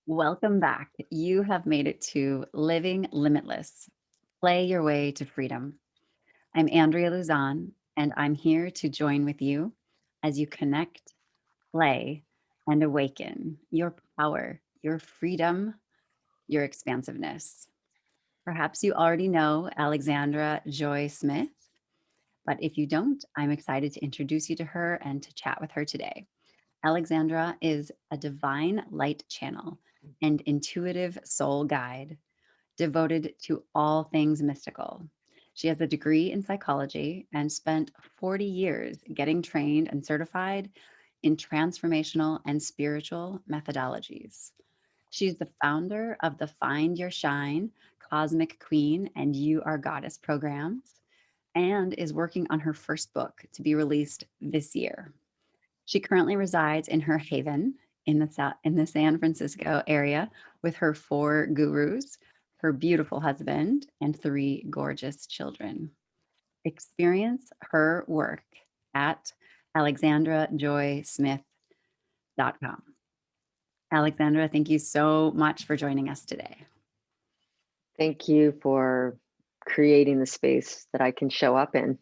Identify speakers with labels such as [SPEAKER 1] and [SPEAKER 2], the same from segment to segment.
[SPEAKER 1] Welcome back. You have made it to Living Limitless. Play your way to freedom. I'm Andrea Luzon, and I'm here to join with you as you connect, play, and awaken your power, your freedom, your expansiveness. Perhaps you already know Alexandra Joy Smith, but if you don't, I'm excited to introduce you to her and to chat with her today. Alexandra is a divine light channel and intuitive soul guide devoted to all things mystical. She has a degree in psychology and spent 40 years getting trained and certified in transformational and spiritual methodologies. She's the founder of the Find Your Shine, Cosmic Queen, and You Are Goddess programs, and is working on her first book to be released this year. She currently resides in her haven in the San Francisco area with her four gurus, her beautiful husband, and three gorgeous children. Experience her work at alexandrajoysmith.com. Alexandra, thank you so much for joining us today.
[SPEAKER 2] Thank you for creating the space that I can show up in.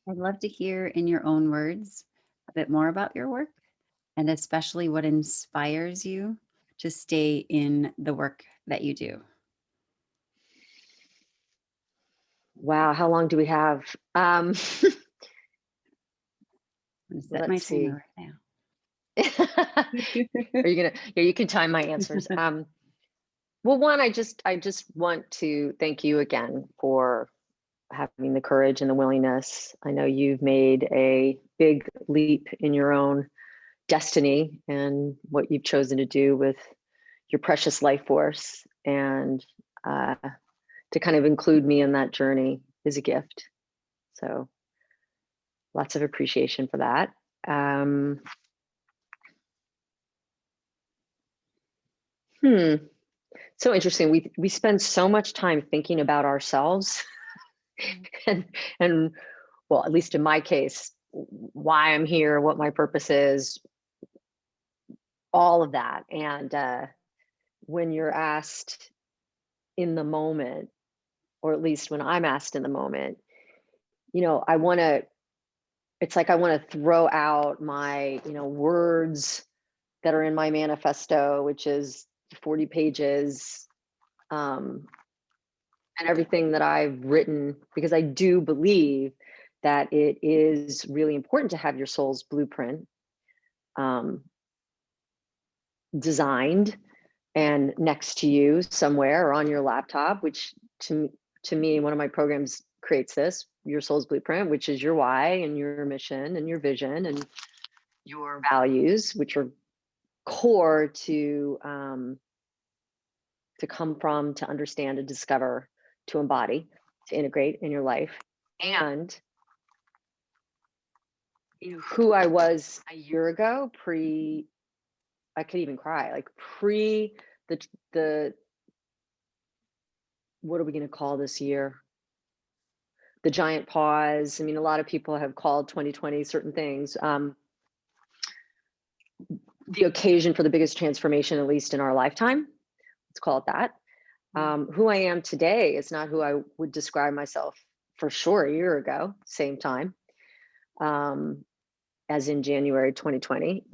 [SPEAKER 1] I'd love to hear in your own words a bit more about your work and especially what inspires you to stay in the work that you do.
[SPEAKER 2] Wow, how long do we have?
[SPEAKER 1] I'm going to set my
[SPEAKER 2] Let's see.
[SPEAKER 1] timer right now.
[SPEAKER 2] Are you gonna? Yeah, you can time my answers. Well, one, I just want to thank you again for having the courage and the willingness. I know you've made a big leap in your own destiny and what you've chosen to do with your precious life force, and to kind of include me in that journey is a gift. So lots of appreciation for that. So interesting. We spend so much time thinking about ourselves and well, at least in my case, why I'm here, what my purpose is, all of that. And when you're asked in the moment, or at least when I'm asked in the moment, it's like I want to throw out my, words that are in my manifesto, which is 40 pages, and everything that I've written, because I do believe that it is really important to have your soul's blueprint designed and next to you somewhere or on your laptop, which to me, one of my programs creates this, your soul's blueprint, which is your why and your mission and your vision and your values, which are core to come from, to understand, to discover, to embody, to integrate in your life. And who I was a year ago, I could even cry, like pre the what are we going to call this year? The giant pause. I mean, a lot of people have called 2020 certain things. The occasion for the biggest transformation, at least in our lifetime. Let's call it that. Who I am today is not who I would describe myself for sure a year ago, same time, as in January 2020.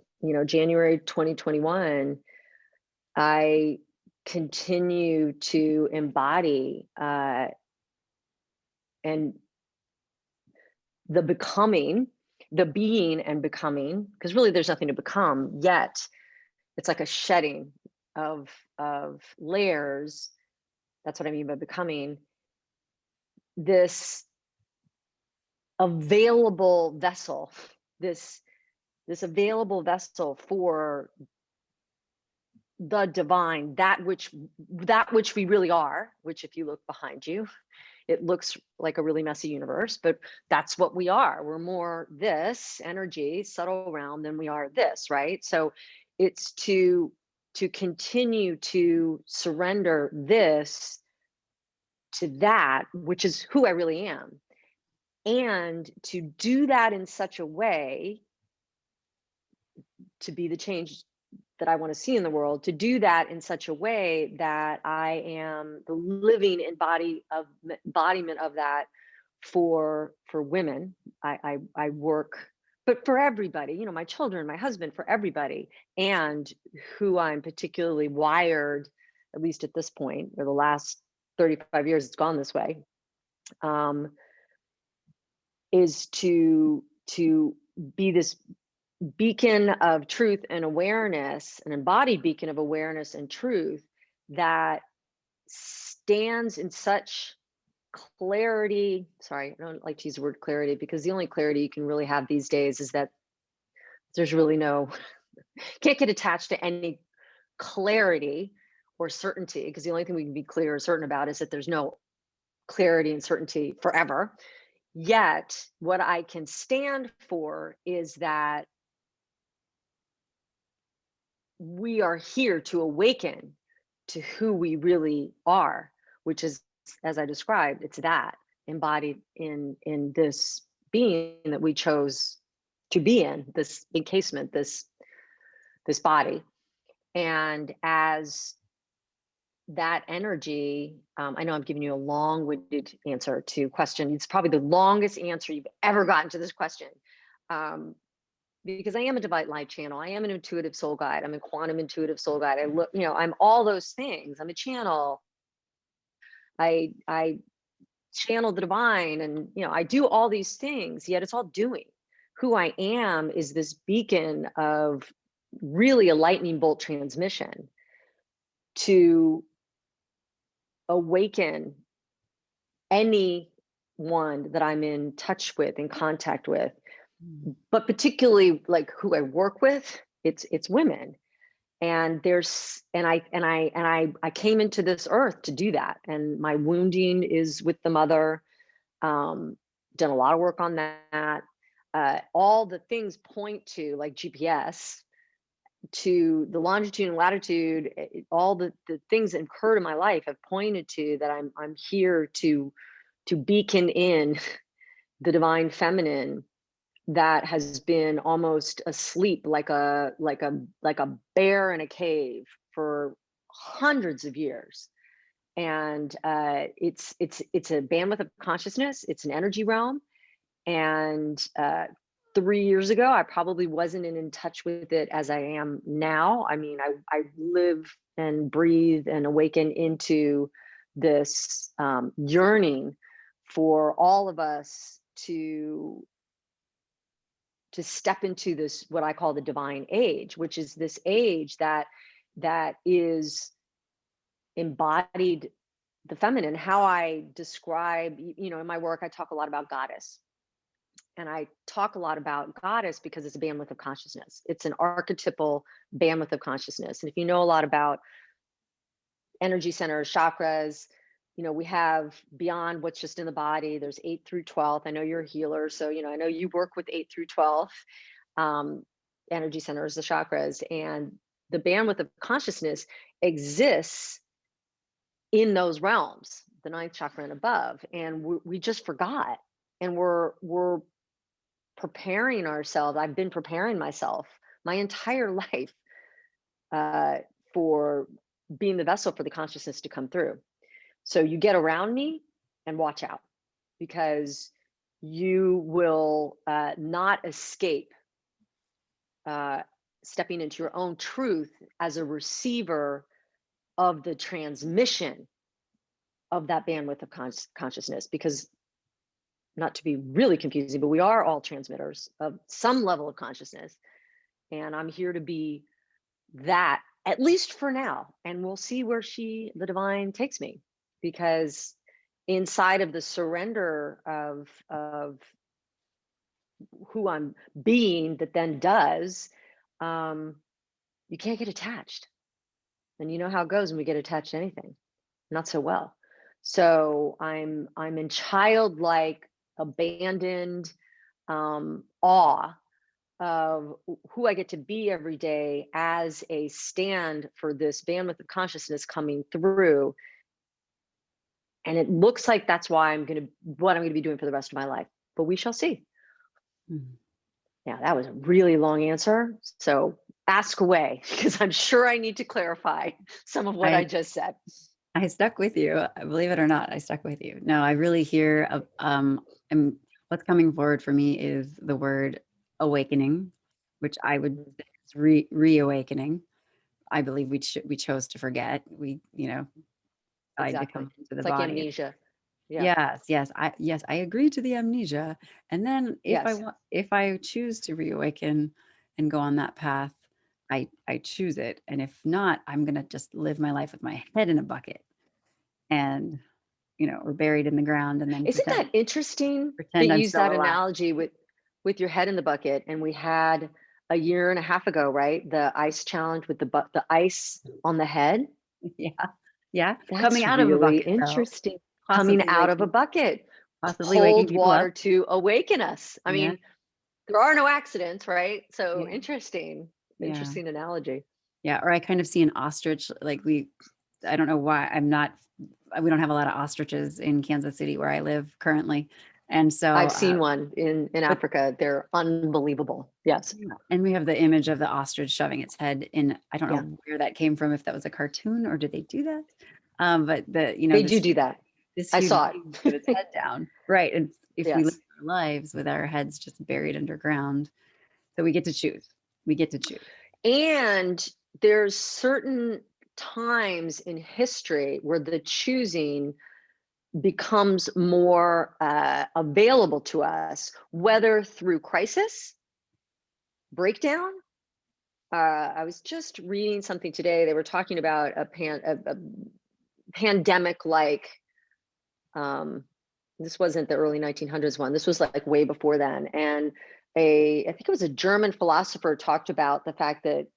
[SPEAKER 2] January 2021, I continue to embody and the becoming, the being and becoming, because really there's nothing to become yet. It's like a shedding of layers. That's what I mean by becoming. This available vessel, this available vessel for the divine, that which we really are, which if you look behind you, it looks like a really messy universe, but that's what we are. We're more this energy, subtle realm, than we are this, right? So it's to continue to surrender this to that, which is who I really am. And to do that in such a way to be the change that I want to see in the world, to do that in such a way that I am the living embodiment of that for women. I work, but for everybody, my children, my husband, for everybody, and who I'm particularly wired, at least at this point, or the last 35 years, it's gone this way, um, is to be this beacon of truth and awareness, an embodied beacon of awareness and truth that stands in such clarity. Sorry, I don't like to use the word clarity, because the only clarity you can really have these days is that there's really no, can't get attached to any clarity or certainty, because the only thing we can be clear or certain about is that there's no clarity and certainty forever. Yet, what I can stand for is that we are here to awaken to who we really are, which is, as I described, it's that embodied in this being that we chose to be in, this encasement, this body. And as that energy, I know I'm giving you a long-winded answer to question. It's probably the longest answer you've ever gotten to this question. Because I am a divine light channel. I am an intuitive soul guide. I'm a quantum intuitive soul guide. I look, I'm all those things. I'm a channel. I channel the divine, and I do all these things, yet it's all doing. Who I am is this beacon of really a lightning bolt transmission to awaken anyone that I'm in touch with, in contact with, but particularly like who I work with, it's women. And I came into this earth to do that. And my wounding is with the mother. Done a lot of work on that. All the things point to, like GPS, to the longitude and latitude. All the things that occurred in my life have pointed to that I'm here to beacon in the divine feminine that has been almost asleep, like a bear in a cave for hundreds of years. And it's a bandwidth of consciousness. It's an energy realm. And 3 years ago, I probably wasn't in touch with it as I am now. I mean, I live and breathe and awaken into this yearning for all of us to step into this, what I call the divine age, which is this age that is embodied the feminine. How I describe, in my work, I talk a lot about goddess. And I talk a lot about goddess because it's a bandwidth of consciousness. It's an archetypal bandwidth of consciousness. And if you know a lot about energy centers, chakras, we have beyond what's just in the body, there's 8 through 12. I know you're a healer, so, I know you work with 8 through 12 energy centers, the chakras, and the bandwidth of consciousness exists in those realms, the ninth chakra and above. And we just forgot. And we're preparing ourselves. I've been preparing myself my entire life for being the vessel for the consciousness to come through. So you get around me and watch out, because you will not escape stepping into your own truth as a receiver of the transmission of that bandwidth of consciousness. Because, not to be really confusing, but we are all transmitters of some level of consciousness. And I'm here to be that, at least for now. And we'll see where the divine takes me. Because inside of the surrender of who I'm being, that then does, you can't get attached. And you know how it goes when we get attached to anything, not so well. So I'm in childlike, abandoned awe of who I get to be every day as a stand for this bandwidth of consciousness coming through. And it looks like that's what I'm going to be doing for the rest of my life, but we shall see.
[SPEAKER 1] Mhm.
[SPEAKER 2] Yeah, that was a really long answer. So Ask away, because I'm sure I need to clarify some of what I
[SPEAKER 1] I
[SPEAKER 2] just said.
[SPEAKER 1] I stuck with you. Believe it or not, I stuck with you. No, I really hear of and what's coming forward for me is the word awakening, which I would
[SPEAKER 2] Mhm.
[SPEAKER 1] say is reawakening. I believe we chose to forget. We, died to
[SPEAKER 2] Exactly.
[SPEAKER 1] come into the
[SPEAKER 2] It's like
[SPEAKER 1] body.
[SPEAKER 2] amnesia. Yeah.
[SPEAKER 1] Yes, I agree to the amnesia. And then
[SPEAKER 2] Yes.
[SPEAKER 1] if I choose to reawaken and go on that path, I choose it. And if not, I'm gonna just live my life with my head in a bucket and, or buried in the ground and then
[SPEAKER 2] Isn't that interesting that
[SPEAKER 1] pretend
[SPEAKER 2] you
[SPEAKER 1] I'm
[SPEAKER 2] use
[SPEAKER 1] still
[SPEAKER 2] that
[SPEAKER 1] alive.
[SPEAKER 2] analogy with your head in the bucket? And we had a year and a half ago, right? The ice challenge with the ice on the head.
[SPEAKER 1] Yeah. Yeah. Coming
[SPEAKER 2] That's
[SPEAKER 1] out of a
[SPEAKER 2] really
[SPEAKER 1] bucket though,
[SPEAKER 2] interesting. Coming
[SPEAKER 1] possibly
[SPEAKER 2] out of a
[SPEAKER 1] waking
[SPEAKER 2] bucket,
[SPEAKER 1] possibly waking
[SPEAKER 2] cold
[SPEAKER 1] people up.
[SPEAKER 2] water to awaken us. I
[SPEAKER 1] Yeah.
[SPEAKER 2] mean, there are no accidents, right? So
[SPEAKER 1] Yeah.
[SPEAKER 2] interesting,
[SPEAKER 1] Yeah.
[SPEAKER 2] interesting analogy.
[SPEAKER 1] Yeah, or I kind of see an ostrich, like I don't know why we don't have a lot of ostriches in Kansas City where I live currently. And so,
[SPEAKER 2] I've seen one in
[SPEAKER 1] but
[SPEAKER 2] Africa. They're unbelievable. Yes.
[SPEAKER 1] yeah, and we have the image of the ostrich shoving its head in, I don't
[SPEAKER 2] Yeah.
[SPEAKER 1] know where that came from, if that was a cartoon or did they do that? But
[SPEAKER 2] They do that.
[SPEAKER 1] this
[SPEAKER 2] I
[SPEAKER 1] huge
[SPEAKER 2] saw
[SPEAKER 1] being with its
[SPEAKER 2] it.
[SPEAKER 1] head down. Right. And if we live
[SPEAKER 2] Yes.
[SPEAKER 1] our lives with our heads just buried underground, so we get to choose. We get to choose.
[SPEAKER 2] And there's certain times in history where the choosing becomes more available to us, whether through crisis, breakdown. I was just reading something today. They were talking about a pandemic like, um, this wasn't the early 1900s one. This was like way before then. And I think it was a German philosopher talked about the fact that,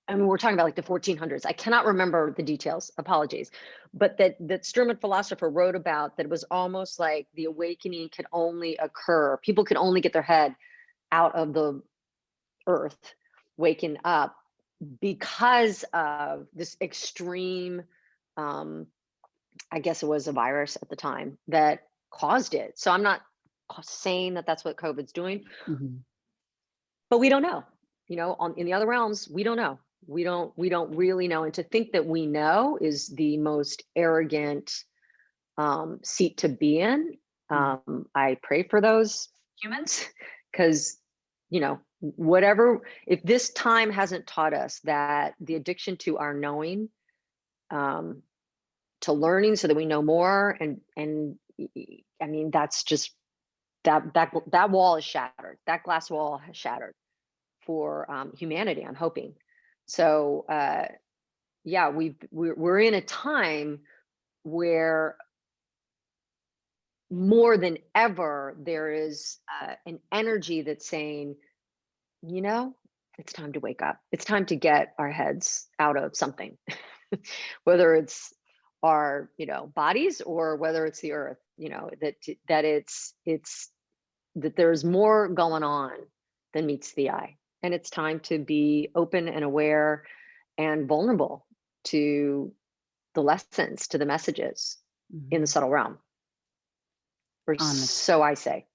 [SPEAKER 2] I mean, we're talking about like the 1400s. I cannot remember the details. Apologies, but that German philosopher wrote about that it was almost like the awakening could only occur. People could only get their head out of the earth, waking up, because of this extreme. Um, I guess it was a virus at the time that caused it. So I'm not saying that that's what COVID's doing,
[SPEAKER 1] Mhm.
[SPEAKER 2] but we don't know. In the other realms, we don't know. We don't really know. And to think that we know is the most arrogant seat to be in.
[SPEAKER 1] Mm.
[SPEAKER 2] I pray for those humans, because whatever, if this time hasn't taught us that the addiction to our knowing, um, to learning so that we know more, I mean, that's just that wall is shattered. That glass wall has shattered for humanity, I'm hoping. So yeah, we're in a time where more than ever there is an energy that's saying, you know, it's time to wake up. It's time to get our heads out of something, whether it's our bodies, or whether it's the earth. That it's that there's more going on than meets the eye, and it's time to be open and aware and vulnerable to the lessons, to the messages in the
[SPEAKER 1] Mhm.
[SPEAKER 2] subtle realm, or
[SPEAKER 1] On the
[SPEAKER 2] so I say.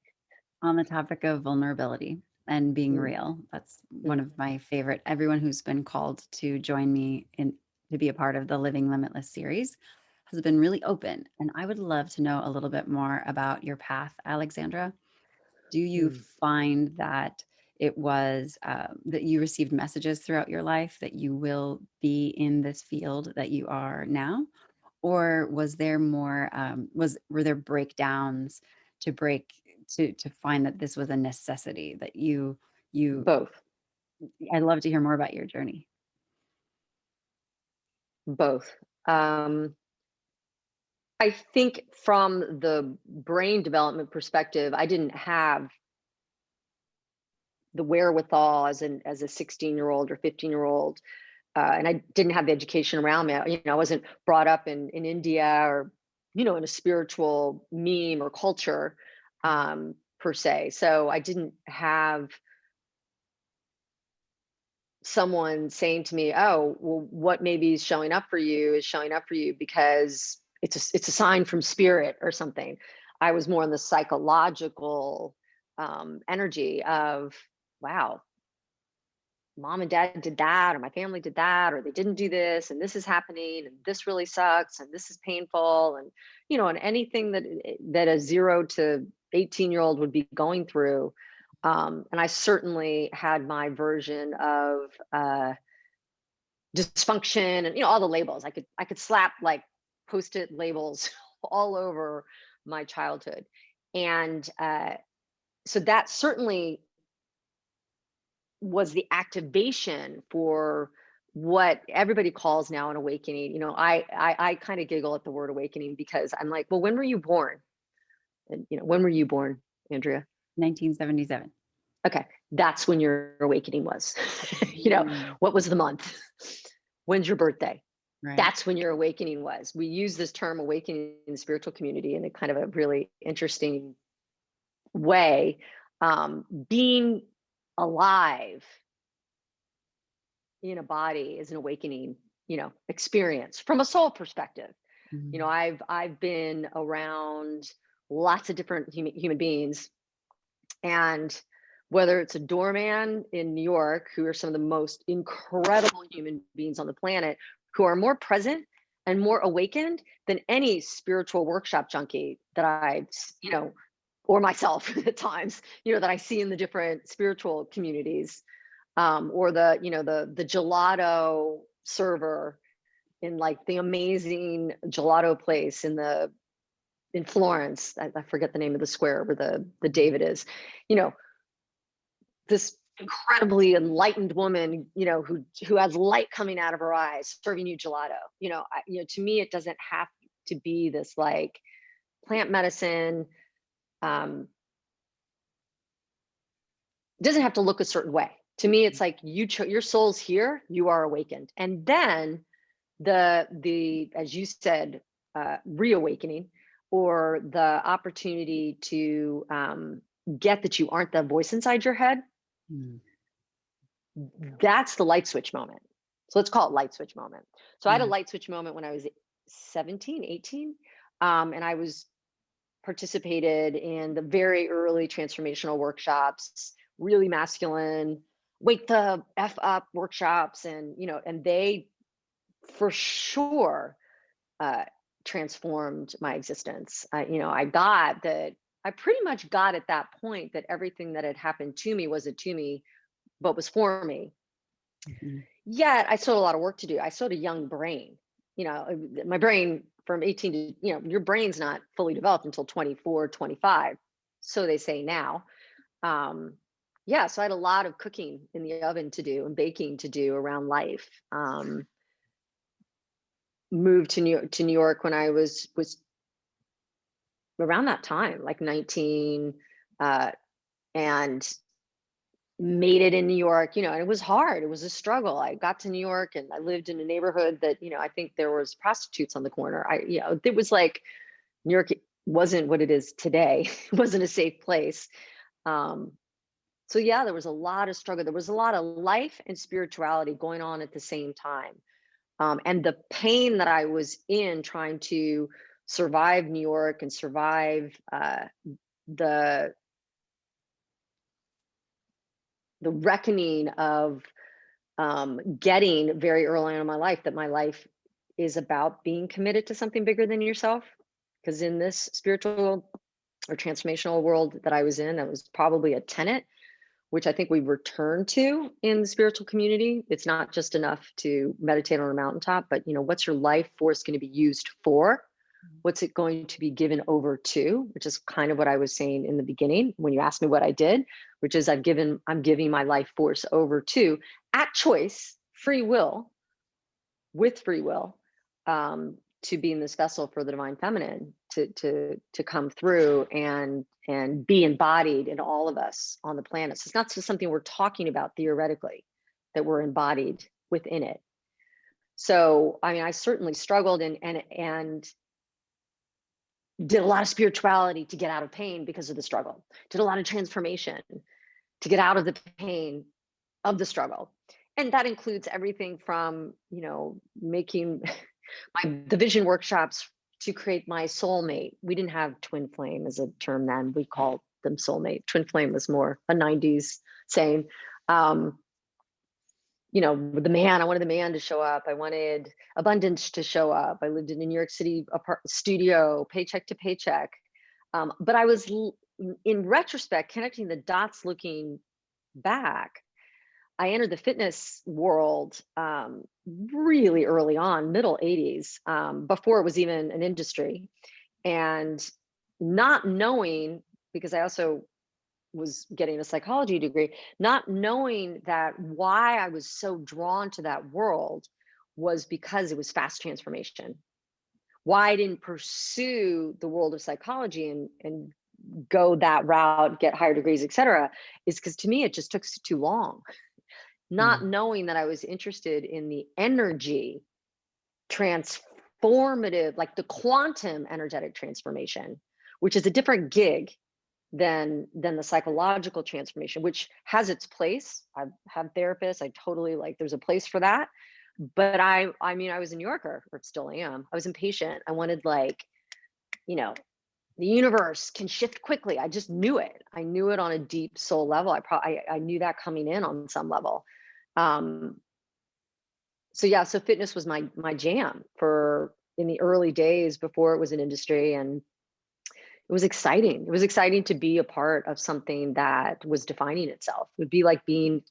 [SPEAKER 1] topic of vulnerability and being
[SPEAKER 2] Mm,
[SPEAKER 1] real, that's one
[SPEAKER 2] mm.
[SPEAKER 1] of my favorite. Everyone who's been called to join me in to be a part of the Living Limitless series has been really open. And I would love to know a little bit more about your path, Alexandra. Do you
[SPEAKER 2] Mm.
[SPEAKER 1] find that it was that you received messages throughout your life that you will be in this field that you are now? Or was there more, were there breakdowns to break to find that this was a necessity that you
[SPEAKER 2] Both.
[SPEAKER 1] I'd love to hear more about your journey.
[SPEAKER 2] Both. um I think from the brain development perspective, I didn't have the wherewithal as a 16-year-old or 15-year-old, and I didn't have the education around me. I wasn't brought up in India, or in a spiritual meme or culture, per se. So I didn't have someone saying to me, "Oh, well, what maybe is showing up for you is showing up for you because it's a sign from spirit or something." I was more in the psychological energy of, wow. mom and dad did that, or my family did that, or they didn't do this, and this is happening, and this really sucks, and this is painful, and and anything that a 0 to 18-year-old would be going through. And I certainly had my version of dysfunction, and all the labels. I could slap like post-it labels all over my childhood, and so that certainly was the activation for what everybody calls now an awakening. I kind of giggle at the word awakening, because I'm like, well, when were you born? And when were you born, Andrea?
[SPEAKER 1] 1977.
[SPEAKER 2] Okay, that's when your awakening was.
[SPEAKER 1] Mm,
[SPEAKER 2] What was the month? When's your birthday?
[SPEAKER 1] right.
[SPEAKER 2] That's when your awakening was. We use this term awakening in the spiritual community in a kind of a really interesting way. Being alive in a body is an awakening, experience from a soul perspective.
[SPEAKER 1] Mhm.
[SPEAKER 2] I've been around lots of different human beings, and whether it's a doorman in New York, who are some of the most incredible human beings on the planet, who are more present and more awakened than any spiritual workshop junkie that or myself at times, that I see in the different spiritual communities, or the gelato server in like the amazing gelato place in Florence. I forget the name of the square where the David is. You know, this incredibly enlightened woman, who has light coming out of her eyes, serving you gelato. To me, it doesn't have to be this like plant medicine. Um, doesn't have to look a certain way. To me, it's like your soul's here, you are awakened, and then the as you said, reawakening, or the opportunity to get that you aren't the voice inside your head.
[SPEAKER 1] Mm,
[SPEAKER 2] That's the light switch moment. So let's call it light switch moment. So I had a
[SPEAKER 1] yeah.
[SPEAKER 2] light switch moment when I was 17, 18, and I was participated in the very early transformational workshops, really masculine, wake the F up workshops. And they for sure uh, transformed my existence. I got that. I pretty much got at that point that everything that had happened to me wasn't to me, but was for me.
[SPEAKER 1] Mhm.
[SPEAKER 2] Yet I still had a lot of work to do. I still had a young brain. My brain from 18 to, your brain's not fully developed until 24, 25. So they say now. Um, yeah, so I had a lot of cooking in the oven to do and baking to do around life. Moved to New York when I was around that time, like 19, uh, and made it in New York, and it was hard. It was a struggle. I got to New York and I lived in a neighborhood that, I think there was prostitutes on the corner. It was like New York wasn't what it is today. It wasn't a safe place. Um, so yeah, there was a lot of struggle. There was a lot of life and spirituality going on at the same time. And the pain that I was in trying to survive New York and survive the the reckoning of getting very early on in my life that my life is about being committed to something bigger than yourself. Because in this spiritual or transformational world that I was in, that was probably a tenet, which I think we return to in the spiritual community. It's not just enough to meditate on a mountaintop, but what's your life force going to be used for? What's it going to be given over to? Which is kind of what I was saying in the beginning when you asked me what I did, which is I'm giving my life force over to, at choice, free will, with free will, to be in this vessel for the divine feminine, to come through and be embodied in all of us on the planet. So it's not just something we're talking about theoretically, that we're embodied within it. So I mean, I certainly struggled and did a lot of spirituality to get out of pain because of the struggle. Did a lot of transformation to get out of the pain of the struggle. And that includes everything from, making the vision workshops to create my soulmate. We didn't have twin flame as a term then. We called them soulmate. Twin flame was more a 90s saying. Um, I wanted the man to show up. I wanted abundance to show up. I lived in a New York City studio, paycheck to paycheck. But in retrospect, connecting the dots, looking back, I entered the fitness world really early on, middle 80s, before it was even an industry. And not knowing, because I also was getting a psychology degree, not knowing that why I was so drawn to that world was because it was fast transformation. Why I didn't pursue the world of psychology and go that route, get higher degrees, et cetera, is because to me it just took too long. Not
[SPEAKER 1] Mm.
[SPEAKER 2] knowing that I was interested in the energy transformative, like the quantum energetic transformation, which is a different gig than the psychological transformation, which has its place. I've had therapists. I totally like there's a place for that. But I mean, I was a New Yorker, or still am. I was impatient. I wanted like, you know, the universe can shift quickly. I just knew it. I knew it on a deep soul level. I knew that coming in on some level. Um, so yeah, so fitness was my jam for in the early days before it was an industry, and it was exciting. It was exciting to be a part of something that was defining itself. It would be like being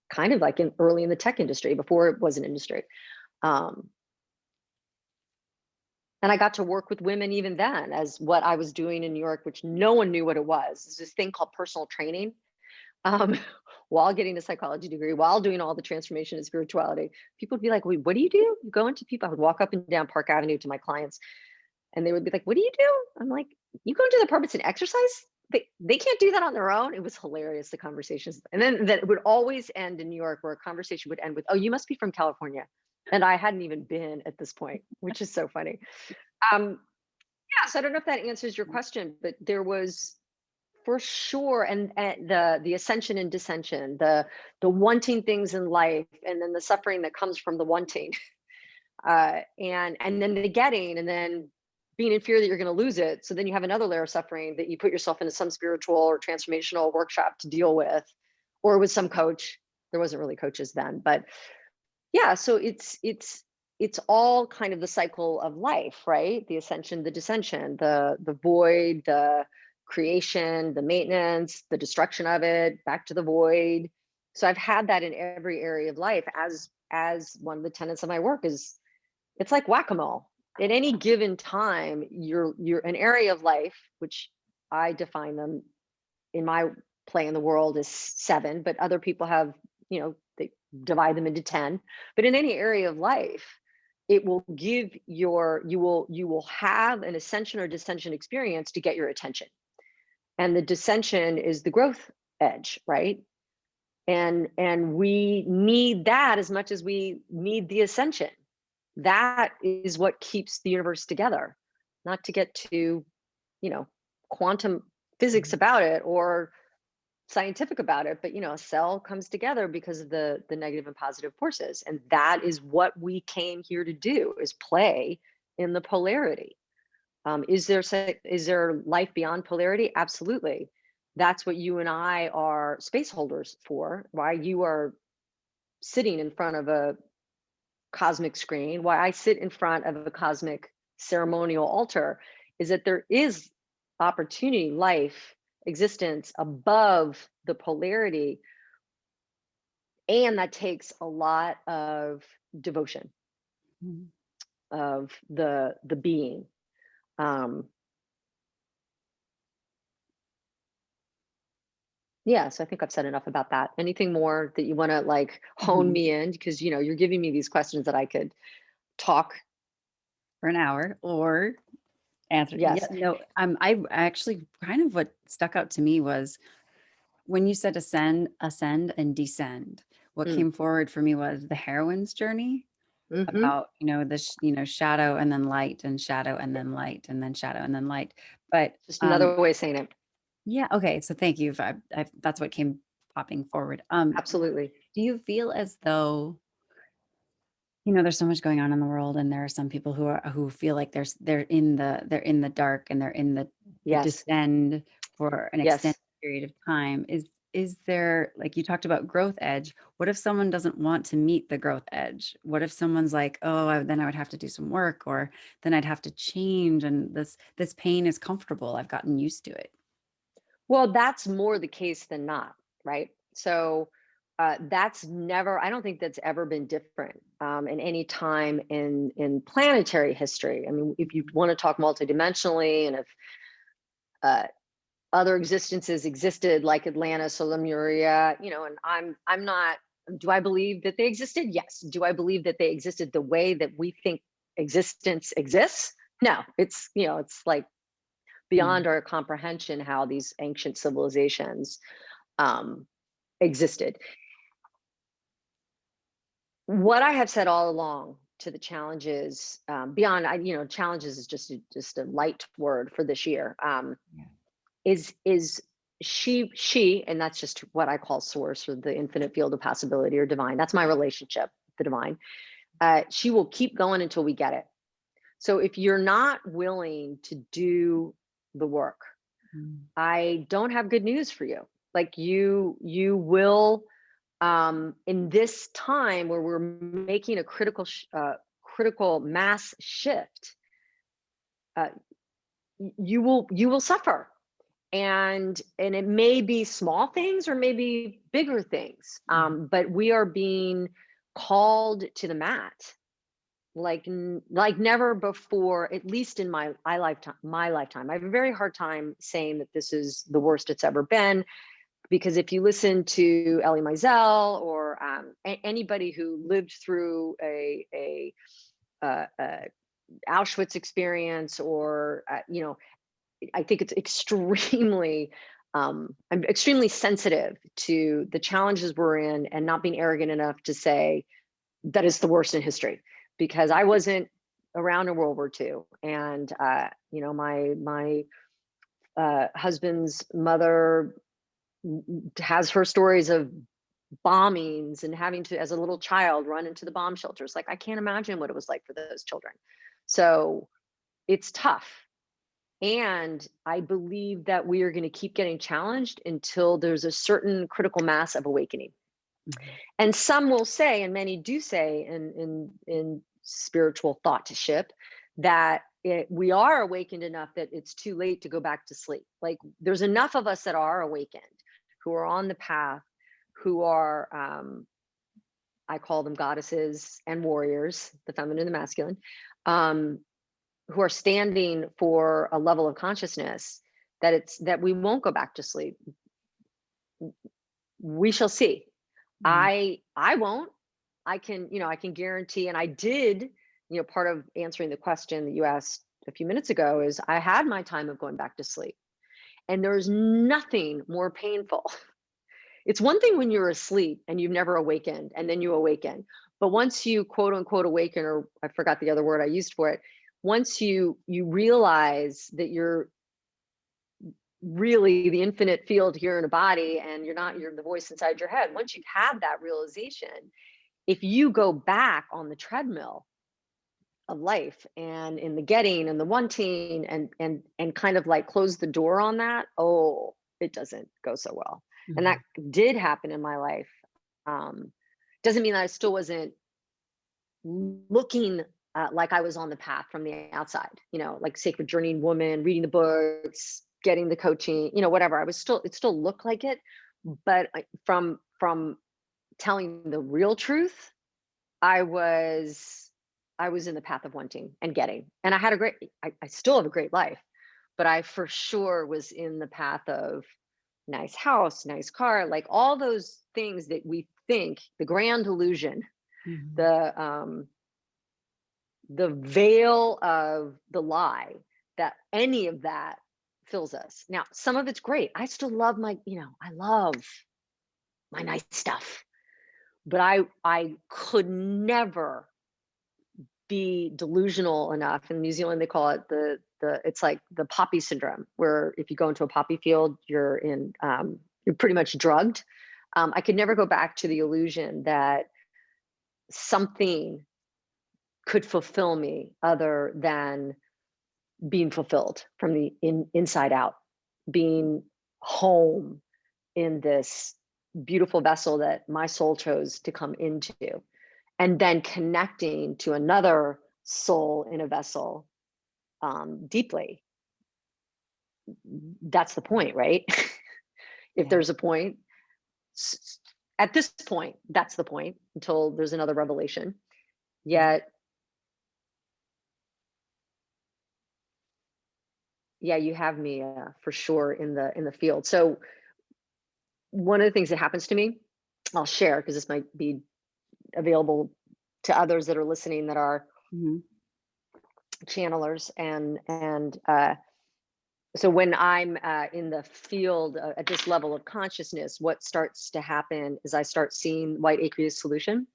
[SPEAKER 2] kind of like early in the tech industry before it was an industry. Um, and I got to work with women even then as what I was doing in New York, which no one knew what it was. It's this thing called personal training. Um, while getting a psychology degree, while doing all the transformation and spirituality, people would be like, "Wait, what do you do?" You go into people. I would walk up and down Park Avenue to my clients, and they would be like, "What do you do?" I'm like, "You go into the apartments and exercise." They can't do that on their own. It was hilarious, the conversations. And then that would always end in New York, where a conversation would end with, "Oh, you must be from California." And I hadn't even been at this point, which is so funny. Um, yeah, so I don't know if that answers your question, but there was for sure, and the ascension and dissension, the wanting things in life, and then the suffering that comes from the wanting, and then the getting, and then being in fear that you're going to lose it. So then you have another layer of suffering that you put yourself into some spiritual or transformational workshop to deal with, or with some coach. There wasn't really coaches then, but yeah. So it's all kind of the cycle of life, right? The ascension, the descension, the void, the creation, the maintenance, the destruction of it, back to the void. So I've had that in every area of life. As one of the tenets of my work is, it's like whack-a-mole. At any given time, you're an area of life, which I define them in my play in the world as 7, but other people have, they divide them into 10. But in any area of life, it will give you will have an ascension or descension experience to get your attention. And the descension is the growth edge, right? And we need that as much as we need the ascension. That is what keeps the universe together. Not to get to, quantum physics
[SPEAKER 1] Mhm.
[SPEAKER 2] about it, or scientific about it, but a cell comes together because of the negative and positive forces, and that is what we came here to do, is play in the polarity. Is there life beyond polarity? Absolutely. That's what you and I are space holders for. Why you are sitting in front of a cosmic screen, why I sit in front of a cosmic ceremonial altar, is that there is opportunity, life, existence above the polarity. And that takes a lot of devotion
[SPEAKER 1] Mhm.
[SPEAKER 2] of the being. Um, yeah, so I think I've said enough about that. Anything more that you want to like hone
[SPEAKER 1] Mhm.
[SPEAKER 2] me in? Because you're giving me these questions that I could talk.
[SPEAKER 1] For an hour or answer. Yeah,
[SPEAKER 2] Yes.
[SPEAKER 1] no, I actually kind of what stuck out to me was when you said ascend and descend. What
[SPEAKER 2] Mm.
[SPEAKER 1] came forward for me was the heroine's journey
[SPEAKER 2] Hmm.
[SPEAKER 1] about, shadow and then light and shadow and then light and then shadow and then light. But
[SPEAKER 2] Just another way of saying it.
[SPEAKER 1] yeah, okay. So thank you. That's what came popping forward.
[SPEAKER 2] Absolutely.
[SPEAKER 1] Do you feel as though, there's so much going on in the world, and there are some people who feel like they're in the dark and they're in the
[SPEAKER 2] Yes.
[SPEAKER 1] descend for an extended
[SPEAKER 2] Yes.
[SPEAKER 1] period of time. is there, like you talked about growth edge, what if someone doesn't want to meet the growth edge? What if someone's like, oh, then I would have to do some work, or then I'd have to change, and this pain is comfortable. I've gotten used to it.
[SPEAKER 2] Well, that's more the case than not, right? So that's never, I don't think that's ever been different in any time in planetary history. I mean, if you want to talk multidimensionally, and if uh, other existences existed like Atlantis or Lemuria, and I'm not, do I believe that they existed? Yes. Do I believe that they existed the way that we think existence exists? No, it's like
[SPEAKER 1] Mm.
[SPEAKER 2] beyond our comprehension how these ancient civilizations um, existed. What I have said all along to the challenges, beyond, challenges is just a light word for this year.
[SPEAKER 1] Yeah.
[SPEAKER 2] Is she, and that's just what I call source, or the infinite field of possibility, or divine. That's my relationship, the divine. She will keep going until we get it. So if you're not willing to do the work,
[SPEAKER 1] Mm.
[SPEAKER 2] I don't have good news for you. Like you will, in this time where we're making a critical mass shift, uh, you will suffer, and it may be small things or maybe bigger things,
[SPEAKER 1] Mhm.
[SPEAKER 2] but we are being called to the mat like never before, at least in my lifetime. I have a very hard time saying that this is the worst it's ever been, because if you listen to Elie Wiesel, or anybody who lived through a Auschwitz experience, or I think it's extremely, I'm extremely sensitive to the challenges we're in, and not being arrogant enough to say that it's the worst in history, because I wasn't around in World War II, and my husband's mother has her stories of bombings and having to, as a little child, run into the bomb shelters. Like, I can't imagine what it was like for those children. So it's tough. And I believe that we are going to keep getting challenged until there's a certain critical mass of awakening.
[SPEAKER 1] Mhm.
[SPEAKER 2] And some will say, and many do say in spiritual thoughtship, that we are awakened enough that it's too late to go back to sleep. Like, there's enough of us that are awakened, who are on the path, who are, I call them goddesses and warriors, the feminine and the masculine, um, who are standing for a level of consciousness that we won't go back to sleep. We shall see.
[SPEAKER 1] Mhm.
[SPEAKER 2] I won't. I can guarantee, and I did, part of answering the question that you asked a few minutes ago is, I had my time of going back to sleep. And there's nothing more painful. It's one thing when you're asleep and you've never awakened, and then you awaken. But once you quote unquote awaken, or I forgot the other word I used for it, once you realize that you're really the infinite field here in a body, and you're the voice inside your head. Once you've had that realization, if you go back on the treadmill of life, and in the getting and the wanting, and kind of like close the door on that, oh, it doesn't go so well. And that
[SPEAKER 1] Mhm.
[SPEAKER 2] did happen in my life. um doesn't mean that I still wasn't looking like I was on the path from the outside, like Sacred Journeying Woman, reading the books, getting the coaching, whatever. It still looked like it, but from telling the real truth, I was I was in the path of wanting and getting, and I still have a great life, but I for sure was in the path of nice house, nice car, like all those things that we think, the grand illusion,
[SPEAKER 1] Mhm.
[SPEAKER 2] the veil of the lie, that any of that fills us. Now, some of it's great. I still love I love my nice stuff, but I could never be delusional enough. In New Zealand, they call it it's like the poppy syndrome, where if you go into a poppy field, you're pretty much drugged. I could never go back to the illusion that something could fulfill me other than being fulfilled from the inside out, being home, in this beautiful vessel that my soul chose to come into, and then connecting to another soul in a vessel deeply. That's the point, right? If
[SPEAKER 1] Yeah.
[SPEAKER 2] there's a point, at this point, that's the point until there's another revelation.
[SPEAKER 1] Yeah.
[SPEAKER 2] Yet, yeah, you have me for sure in the field. So one of the things that happens to me, I'll share because this might be available to others that are listening that are
[SPEAKER 1] Mhm.
[SPEAKER 2] channelers, and so when I'm in the field at this level of consciousness, what starts to happen is I start seeing white aqueous solution.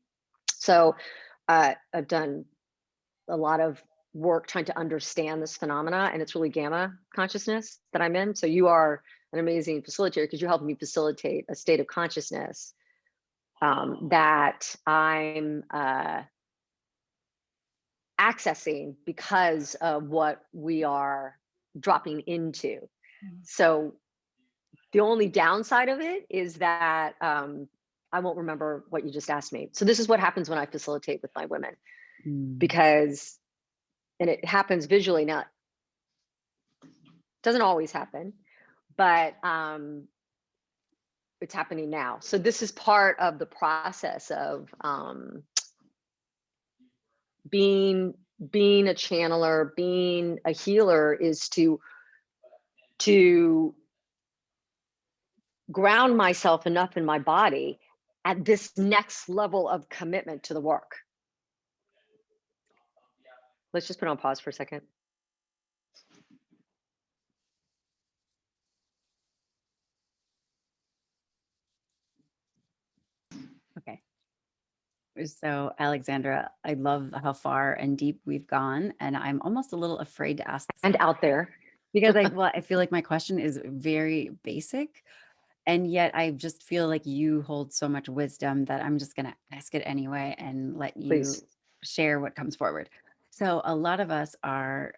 [SPEAKER 2] So I've done a lot of work trying to understand this phenomena, and it's really gamma consciousness that I'm in. So you are an amazing facilitator because you help me facilitate a state of consciousness that I'm accessing because of what we are dropping into. So the only downside of it is that I won't remember what you just asked me. So this is what happens when I facilitate with my women,
[SPEAKER 1] Mm.
[SPEAKER 2] because, and it happens visually, not, doesn't always happen, but it's happening now. So this is part of the process of being a channeler, being a healer, is to ground myself enough in my body at this next level of commitment to the work. Let's just put on pause for a second.
[SPEAKER 1] Okay. So, Alexandra, I love how far and deep we've gone, and I'm almost a little afraid to ask this
[SPEAKER 2] And out there.
[SPEAKER 1] because I feel like my question is very basic, and yet I just feel like you hold so much wisdom that I'm just going to ask it anyway and let
[SPEAKER 2] Please.
[SPEAKER 1] you share what comes forward. So, a lot of us are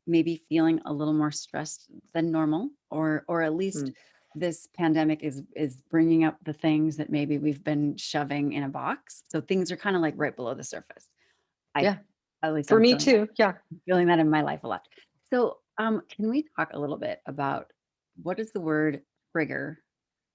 [SPEAKER 1] maybe feeling a little more stressed than normal, or at least
[SPEAKER 2] Mm,
[SPEAKER 1] this pandemic is bringing up the things that maybe we've been shoving in a box. So things are kind of like right below the surface. I
[SPEAKER 2] yeah.
[SPEAKER 1] At least
[SPEAKER 2] For
[SPEAKER 1] I'm
[SPEAKER 2] me too. Yeah.
[SPEAKER 1] feeling that in my life a lot. So, can we talk a little bit about what does the word trigger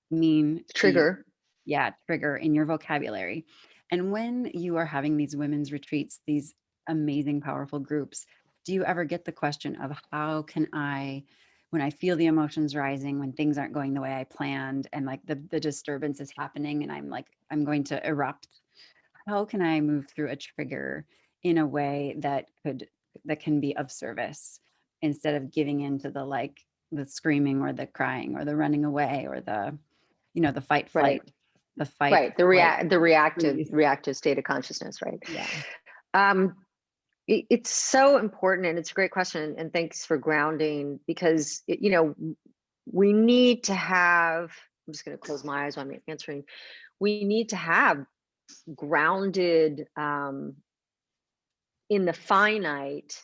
[SPEAKER 1] mean to you?
[SPEAKER 2] Trigger.
[SPEAKER 1] Yeah, trigger in your vocabulary. And when you are having these women's retreats, these amazing, powerful groups, do you ever get the question of how can I, when I feel the emotions rising, when things aren't going the way I planned, and like the disturbance is happening, and I'm like, I'm going to erupt, how can I move through a trigger in a way that can be of service instead of giving into the like the screaming or the crying or the running away or the fight
[SPEAKER 2] Right.
[SPEAKER 1] flight, the fight
[SPEAKER 2] Right. The
[SPEAKER 1] flight freeze.
[SPEAKER 2] reactive state of consciousness. Right.
[SPEAKER 1] Yeah.
[SPEAKER 2] Um, it's so important, and it's a great question. And thanks for grounding, because we need to have. I'm just going to close my eyes while I'm answering. We need to have grounded in the finite,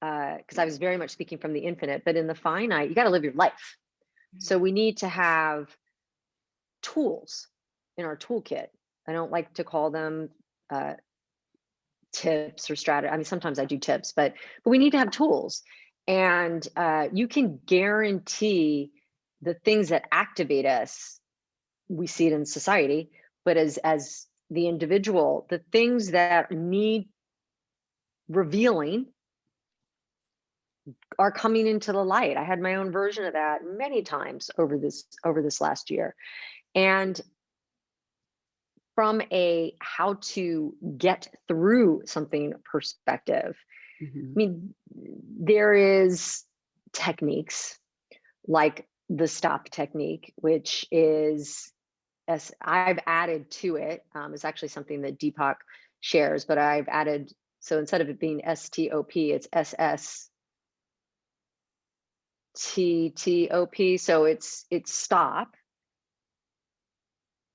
[SPEAKER 2] because I was very much speaking from the infinite, but in the finite, you got to live your life. So we need to have tools in our toolkit. I don't like to call them uh, tips or strategy. I mean, sometimes I do tips, but we need to have tools, and you can guarantee the things that activate us. We see it in society, but as the individual, the things that need revealing are coming into the light. I had my own version of that many times over this last year. And from a how to get through something perspective, I
[SPEAKER 1] Mhm.
[SPEAKER 2] mean, there is techniques like the stop technique, which is, as I've added to it, is actually something that Deepak shares, but I've added, so instead of it being STOP, it's SSTTOP. So it's stop,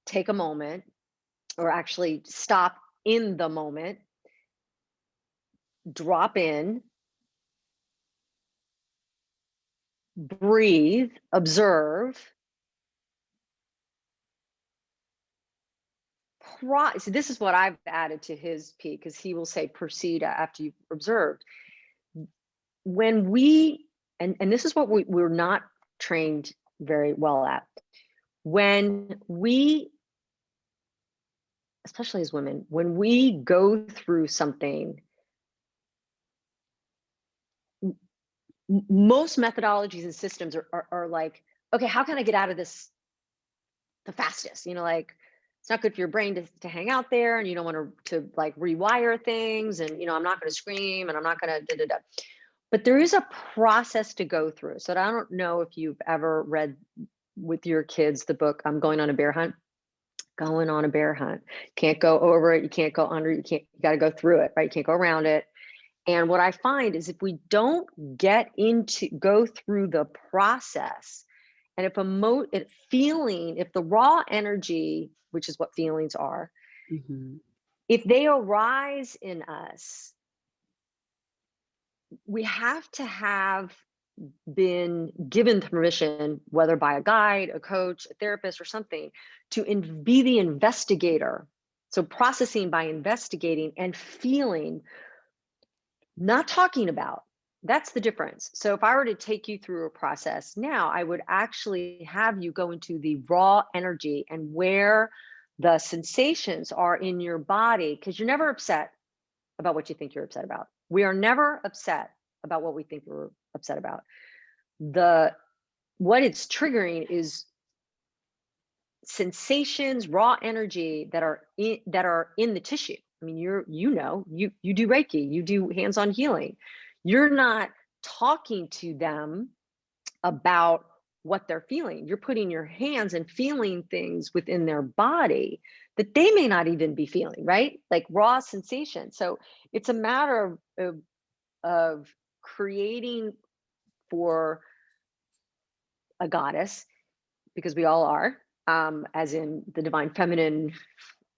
[SPEAKER 2] take a moment, or actually stop in the moment, drop in, breathe, observe, so this is what I've added to his P, because he will say proceed after you've observed. When we, and this is what we're not trained very well at. When we, especially as women, when we go through something, most methodologies and systems are like, okay, how can I get out of this the fastest? Like, it's not good for your brain to hang out there, and you don't want to like rewire things, and I'm not going to scream, and I'm not going to da, da, da. But there is a process to go through. So I don't know if you've ever read with your kids the book Going on a Bear Hunt. Going on a bear hunt. Can't go over it, you can't go under it, you got to go through it, right? You can't go around it. And what I find is if we don't go through the process, and if the raw energy, which is what feelings are,
[SPEAKER 1] Mm-hmm.
[SPEAKER 2] if they arise in us, we have to have been given permission, whether by a guide, a coach, a therapist, or something, to be the investigator. So processing by investigating and feeling, not talking about. That's the difference. So if I were to take you through a process now, I would actually have you go into the raw energy and where the sensations are in your body, because you're never upset about what you think you're upset about. We are never upset about what we think we're upset about. What it's triggering is sensations, raw energy that are in the tissue. I mean, you do Reiki, you do hands-on healing. You're not talking to them about what they're feeling. You're putting your hands and feeling things within their body that they may not even be feeling, right? Like raw sensation. So it's a matter of creating for a goddess, because we all are, as in the divine feminine.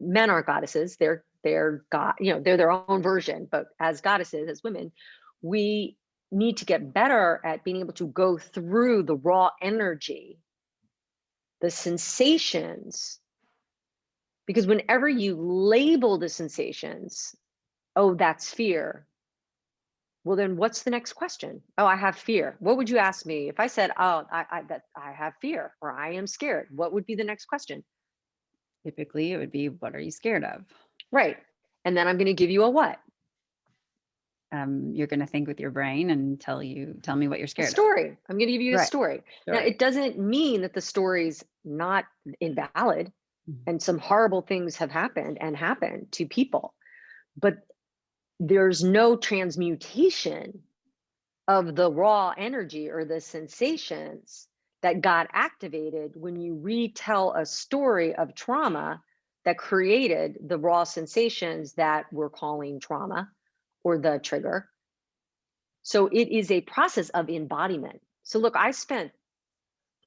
[SPEAKER 2] Men are goddesses. They're god, they're their own version. But as goddesses, as women, we need to get better at being able to go through the raw energy, the sensations, because whenever you label the sensations, oh, that's fear. Well, then what's the next question? Oh, I have fear. What would you ask me if I said, oh, I have fear, or I am scared? What would be the next question?
[SPEAKER 1] Typically, it would be, what are you scared of?
[SPEAKER 2] Right. And then I'm going to give you a what?
[SPEAKER 1] You're going to think with your brain and tell me what you're
[SPEAKER 2] A
[SPEAKER 1] scared of.
[SPEAKER 2] story. I'm going to give you a
[SPEAKER 1] Right.
[SPEAKER 2] story. Now,
[SPEAKER 1] Right.
[SPEAKER 2] it doesn't mean that the story's not invalid, and some horrible things have happened to people, but there's no transmutation of the raw energy or the sensations that got activated when you retell a story of trauma that created the raw sensations that we're calling trauma or the trigger. So it is a process of embodiment. So look, I spent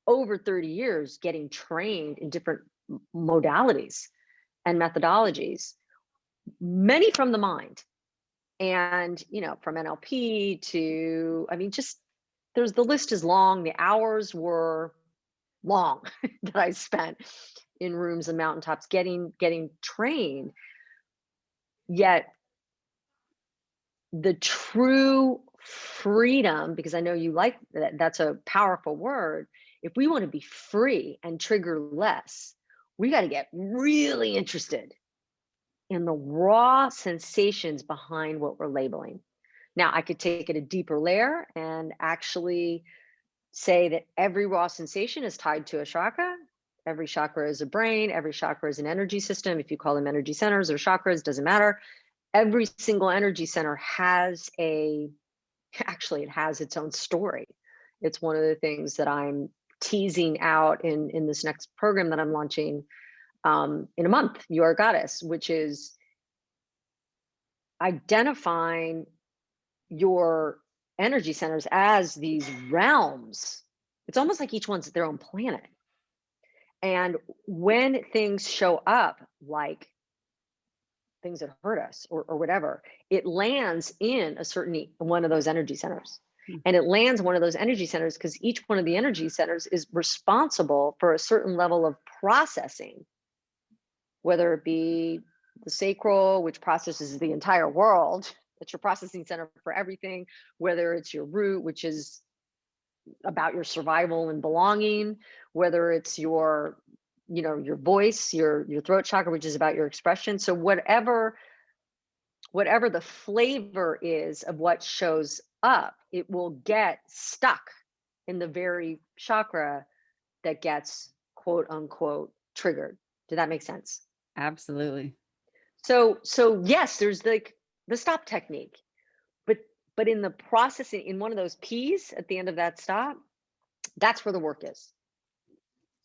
[SPEAKER 2] over 30 years getting trained in different modalities and methodologies, many from the mind, and from NLP to, I mean, just the list is long. The hours were long that I spent in rooms and mountaintops getting trained. Yet the true freedom, because I know you like that, that's a powerful word. If we want to be free and trigger less, we got to get really interested in the raw sensations behind what we're labeling. Now, I could take it a deeper layer and actually say that every raw sensation is tied to a chakra. Every chakra is a brain. Every chakra is an energy system. If you call them energy centers or chakras, doesn't matter. Every single energy center has actually, it has its own story. It's one of the things that I'm teasing out in this next program that I'm launching in a month, You Are a Goddess, which is identifying your energy centers as these realms. It's almost like each one's their own planet. And when things show up, like things that hurt us or whatever, it lands in a certain one of those energy centers. And it lands one of those energy centers because each one of the energy centers is responsible for a certain level of processing whether it be the sacral, which processes the entire world. It's your processing center for everything, whether it's your root, which is about your survival and belonging, whether it's your, your voice, your throat chakra, which is about your expression. So whatever the flavor is of what shows up, it will get stuck in the very chakra that gets quote unquote triggered. Did that make sense?
[SPEAKER 1] Absolutely.
[SPEAKER 2] So yes, there's like the stop technique, but in the processing, in one of those P's at the end of that stop, that's where the work is.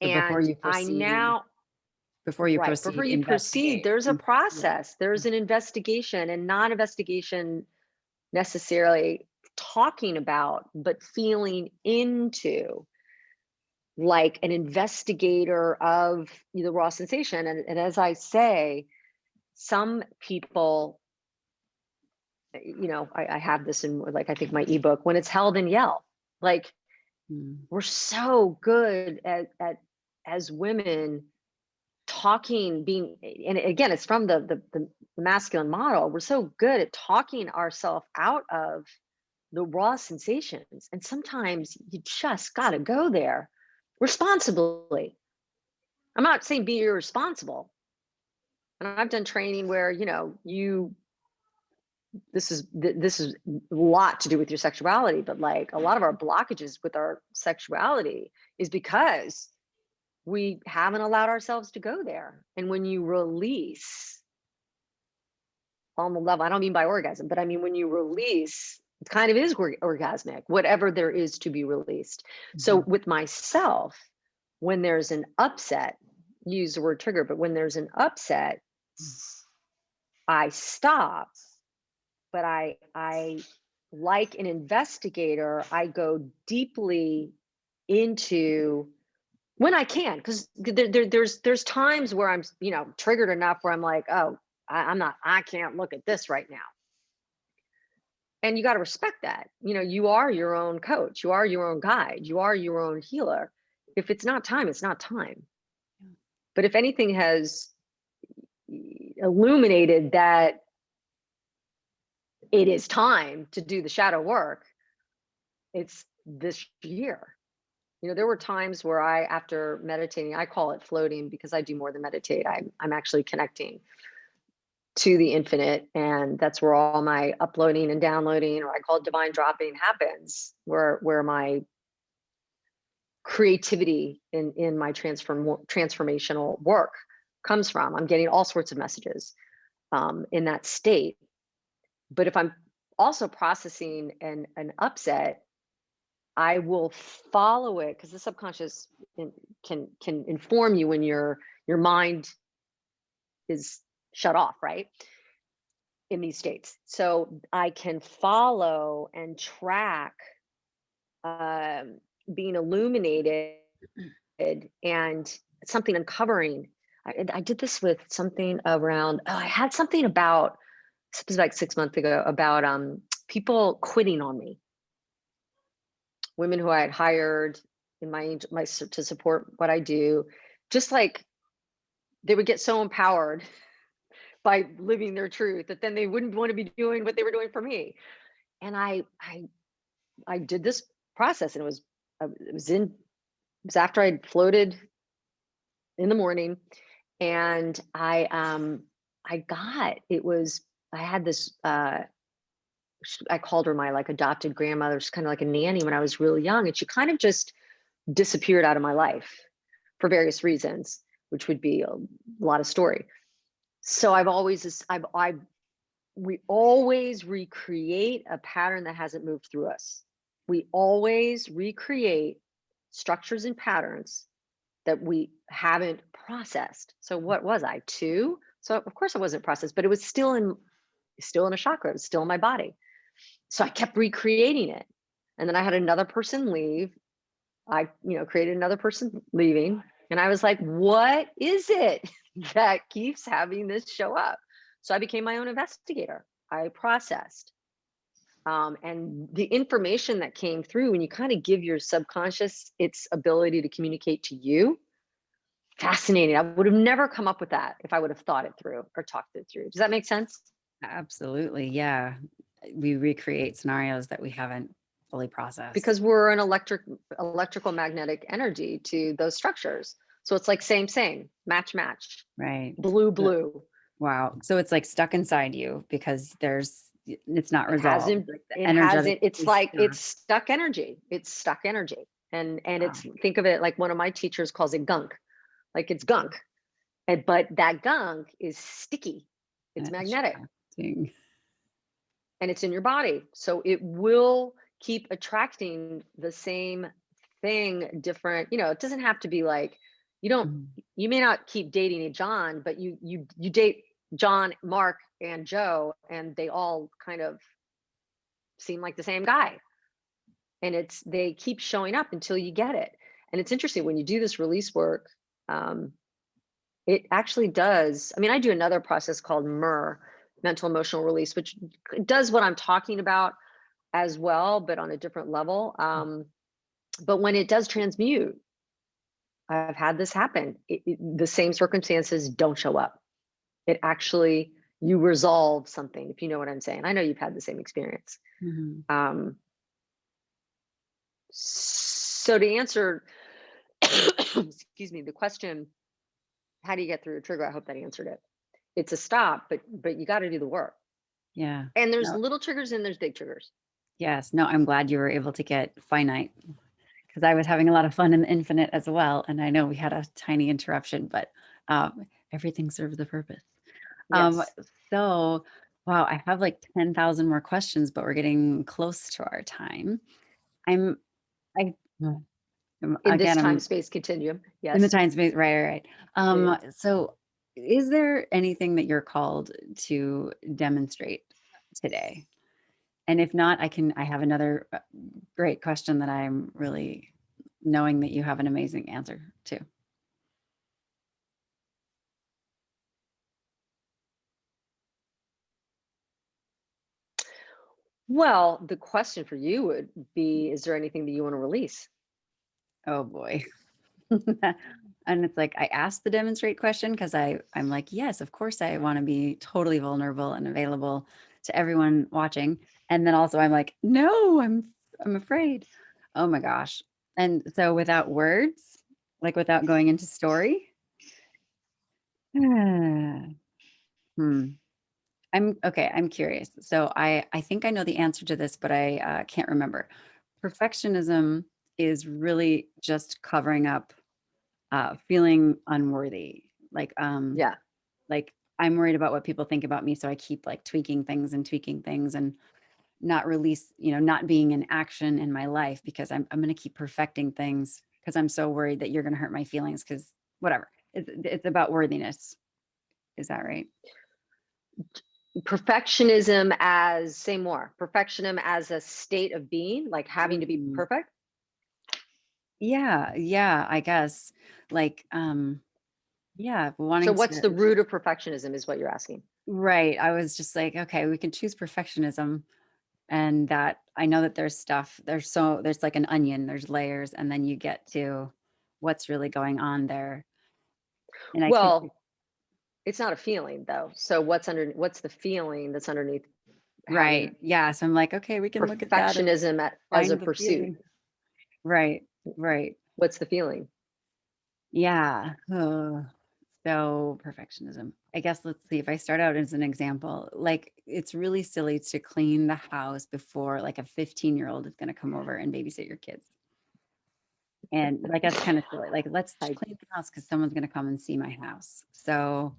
[SPEAKER 1] So
[SPEAKER 2] And I now,
[SPEAKER 1] before you
[SPEAKER 2] right, before
[SPEAKER 1] proceed,
[SPEAKER 2] you proceed,
[SPEAKER 1] investigate.
[SPEAKER 2] there's a
[SPEAKER 1] Yeah.
[SPEAKER 2] process, there's an investigation, and not investigation necessarily talking about, but feeling into, like an investigator of the raw sensation. And as I say, some people, I have this in, like, I think my ebook, when it's held in yell, like,
[SPEAKER 1] Mm.
[SPEAKER 2] we're so good at as women talking, being, and again, it's from the masculine model. We're so good at talking ourselves out of the raw sensations, and sometimes you just got to go there responsibly. I'm not saying be irresponsible, and I've done training where, this is a lot to do with your sexuality, but like a lot of our blockages with our sexuality is because we haven't allowed ourselves to go there. And when you release on the level, I don't mean by orgasm, but I mean when you release, it kind of is orgasmic, whatever there is to be released. So
[SPEAKER 1] Mhm.
[SPEAKER 2] with myself, when there's an upset, use the word trigger, but when there's an upset, I stop, but I like an investigator, I go deeply into, when I can, because there's times where I'm, triggered enough where I'm like, oh, I can't look at this right now. And you got to respect that. You are your own coach, you are your own guide, you are your own healer. If it's not time, it's not time.
[SPEAKER 1] Yeah.
[SPEAKER 2] But if anything has illuminated that it is time to do the shadow work, it's this year. There were times where after meditating, I call it floating because I do more than meditate. I'm actually connecting to the infinite, and that's where all my uploading and downloading, or I call it divine dropping, happens. Where my creativity in my transformational work comes from. I'm getting all sorts of messages in that state. But if I'm also processing an upset, I will follow it, because the subconscious can inform you when your mind is shut off, right? In these states. So I can follow and track um, being illuminated and something uncovering. I did this with something around, I had something about, it was like 6 months ago, about people quitting on me, women who I had hired in my to support what I do, just like they would get so empowered by living their truth that then they wouldn't want to be doing what they were doing for me. And I did this process, and it was after I'd floated in the morning, and I had this I called her my like adopted grandmother. She's kind of like a nanny when I was really young, and she kind of just disappeared out of my life for various reasons, which would be a lot of story. So we always recreate a pattern that hasn't moved through us. We always recreate structures and patterns that we haven't processed. So what was I, 2? So of course I wasn't processed, but it was still in a chakra, it was still in my body. So I kept recreating it. And then I had another person leave. I, created another person leaving. And I was like, what is it that keeps having this show up? So I became my own investigator. I processed. And the information that came through, when you kind of give your subconscious its ability to communicate to you, Fascinating. I would have never come up with that if I would have thought it through or talked it through. Does that make sense?
[SPEAKER 1] Absolutely. Yeah. We recreate scenarios that we haven't fully processed.
[SPEAKER 2] Because we're an electrical magnetic energy to those structures. So it's like same, same, match, match,
[SPEAKER 1] Right.
[SPEAKER 2] blue,
[SPEAKER 1] So-
[SPEAKER 2] blue.
[SPEAKER 1] Wow. So it's like stuck inside you because it's not
[SPEAKER 2] It
[SPEAKER 1] resolved.
[SPEAKER 2] hasn't,
[SPEAKER 1] Like the
[SPEAKER 2] it
[SPEAKER 1] energetic
[SPEAKER 2] hasn't, it's
[SPEAKER 1] is
[SPEAKER 2] like
[SPEAKER 1] stuck.
[SPEAKER 2] it's stuck energy. It's stuck energy. And
[SPEAKER 1] Wow.
[SPEAKER 2] it's, think of it like one of my teachers calls it gunk. Like it's gunk. But that gunk is sticky. It's magnetic
[SPEAKER 1] Attracting.
[SPEAKER 2] and it's in your body. So it will keep attracting the same thing, different, it doesn't have to be like, you don't,
[SPEAKER 1] Mhm.
[SPEAKER 2] you may not keep dating a John, but you date John, Mark, and Joe, and they all kind of seem like the same guy. And they keep showing up until you get it. And it's interesting when you do this release work, um, it actually does. I mean, I do another process called MER, mental emotional release, which does what I'm talking about as well, but on a different level. But when it does transmute, I've had this happen. The same circumstances don't show up. It actually, you resolve something, if you know what I'm saying. I know you've had the same experience.
[SPEAKER 1] Mhm.
[SPEAKER 2] Um, so to answer, excuse me, the question, how do you get through a trigger? I hope that answered it. It's a stop, but you got to do the work.
[SPEAKER 1] Yeah.
[SPEAKER 2] And there's
[SPEAKER 1] No,
[SPEAKER 2] little triggers and there's big triggers.
[SPEAKER 1] yes. No, I'm glad you were able to get finite because I was having a lot of fun in the infinite as well. And I know we had a tiny interruption, but everything serves a purpose. Um,
[SPEAKER 2] Yes.
[SPEAKER 1] so, wow, I have like 10,000 more questions, but we're getting close to our time. I'm, I,
[SPEAKER 2] In this
[SPEAKER 1] again,
[SPEAKER 2] time
[SPEAKER 1] I'm
[SPEAKER 2] space continuum.
[SPEAKER 1] in the
[SPEAKER 2] Yes.
[SPEAKER 1] time space, right, right, right.
[SPEAKER 2] Yeah, yeah.
[SPEAKER 1] So is there anything that you're called to demonstrate today? And if not, I have another great question that I'm really knowing that you have an amazing answer to.
[SPEAKER 2] Well, the question for you would be, is there anything that you want to release?
[SPEAKER 1] Oh boy. And it's like I asked the demonstrate question because I'm like, yes, of course I want to be totally vulnerable and available to everyone watching. And then also I'm like, no, I'm afraid. Oh my gosh. And so without words, like without going into story, hmm. I'm okay. I'm curious. So I think I know the answer to this, but I can't remember. Perfectionism is really just covering up feeling unworthy.
[SPEAKER 2] Yeah.
[SPEAKER 1] Like I'm worried about what people think about me, so I keep like tweaking things and not release, not being in action in my life because I'm going to keep perfecting things because I'm so worried that you're going to hurt my feelings because whatever. It's about worthiness. Is that right?
[SPEAKER 2] Perfectionism as, say more, perfectionism as a state of being, like having to be
[SPEAKER 1] Mhm.
[SPEAKER 2] perfect.
[SPEAKER 1] Yeah, yeah, I guess. Like, yeah,
[SPEAKER 2] So
[SPEAKER 1] wanting
[SPEAKER 2] what's
[SPEAKER 1] to
[SPEAKER 2] the root of perfectionism is what you're asking.
[SPEAKER 1] right. I was just like, okay, we can choose perfectionism and that I know that there's stuff, there's like an onion, there's layers, and then you get to what's really going on there. And I think
[SPEAKER 2] Well, it's not a feeling though. So what's the feeling that's underneath having
[SPEAKER 1] right. Yeah. So I'm like, okay, we can look at that and
[SPEAKER 2] perfectionism as a
[SPEAKER 1] find the
[SPEAKER 2] pursuit?
[SPEAKER 1] feeling. Right. Right.
[SPEAKER 2] What's the feeling?
[SPEAKER 1] Yeah. Oh, so perfectionism. I guess let's see if I start out as an example. Like it's really silly to clean the house before like a 15-year-old is going to come over and babysit your kids. And like that's kind of silly. Like let's
[SPEAKER 2] I,
[SPEAKER 1] clean the house because someone's going to come and see my house. So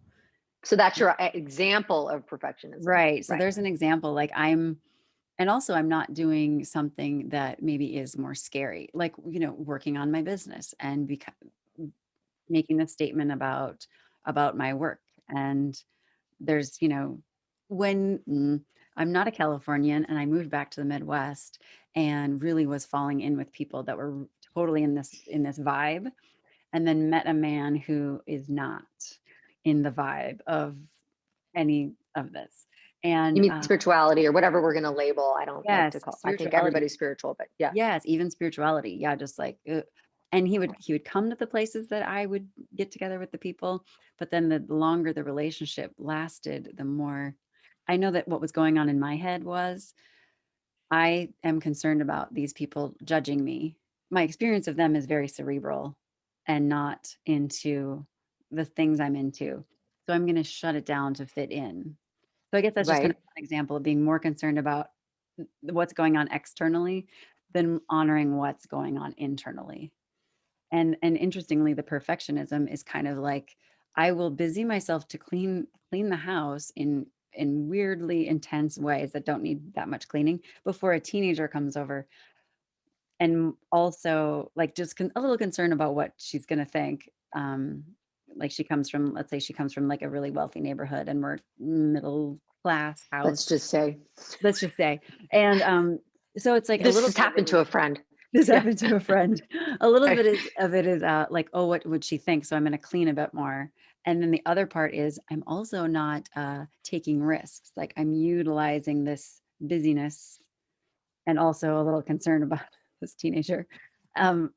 [SPEAKER 2] so that's your example of perfectionism,
[SPEAKER 1] right. So
[SPEAKER 2] right?
[SPEAKER 1] there's an example. Like and also I'm not doing something that maybe is more scary, like working on my business and making a statement about my work and there's when I'm not a Californian and I moved back to the Midwest and really was falling in with people that were totally in this vibe and then met a man who is not in the vibe of any of this
[SPEAKER 2] You
[SPEAKER 1] and
[SPEAKER 2] mean spirituality or whatever we're going to label. I don't like to
[SPEAKER 1] yes,
[SPEAKER 2] call, I think
[SPEAKER 1] spirituality.
[SPEAKER 2] everybody's spiritual, but yeah.
[SPEAKER 1] Yes, even spirituality. Yeah, just like ugh. And he would come to the places that I would get together with the people, but then the longer the relationship lasted, the more I know that what was going on in my head was I am concerned about these people judging me. My experience of them is very cerebral and not into the things I'm into. So I'm going to shut it down to fit in. So I guess that's just kind
[SPEAKER 2] Right.
[SPEAKER 1] of an example of being more concerned about what's going on externally than honoring what's going on internally. And interestingly, the perfectionism is kind of like I will busy myself to clean the house in weirdly intense ways that don't need that much cleaning before a teenager comes over, and also like just a little concerned about what she's going to think. Like she comes from, let's say she comes from like a really wealthy neighborhood and we're middle class
[SPEAKER 2] Let's
[SPEAKER 1] house,
[SPEAKER 2] just say
[SPEAKER 1] let's just say. And so it's like a
[SPEAKER 2] this
[SPEAKER 1] little
[SPEAKER 2] has
[SPEAKER 1] bit of
[SPEAKER 2] happened
[SPEAKER 1] it
[SPEAKER 2] to
[SPEAKER 1] is
[SPEAKER 2] a friend.
[SPEAKER 1] this
[SPEAKER 2] Yeah.
[SPEAKER 1] happened to a friend. A little
[SPEAKER 2] Right.
[SPEAKER 1] bit of it is like, oh, what would she think? So I'm going to clean a bit more. And then the other part is I'm also not taking risks. Like I'm utilizing this busyness and also a little concerned about this teenager. Um,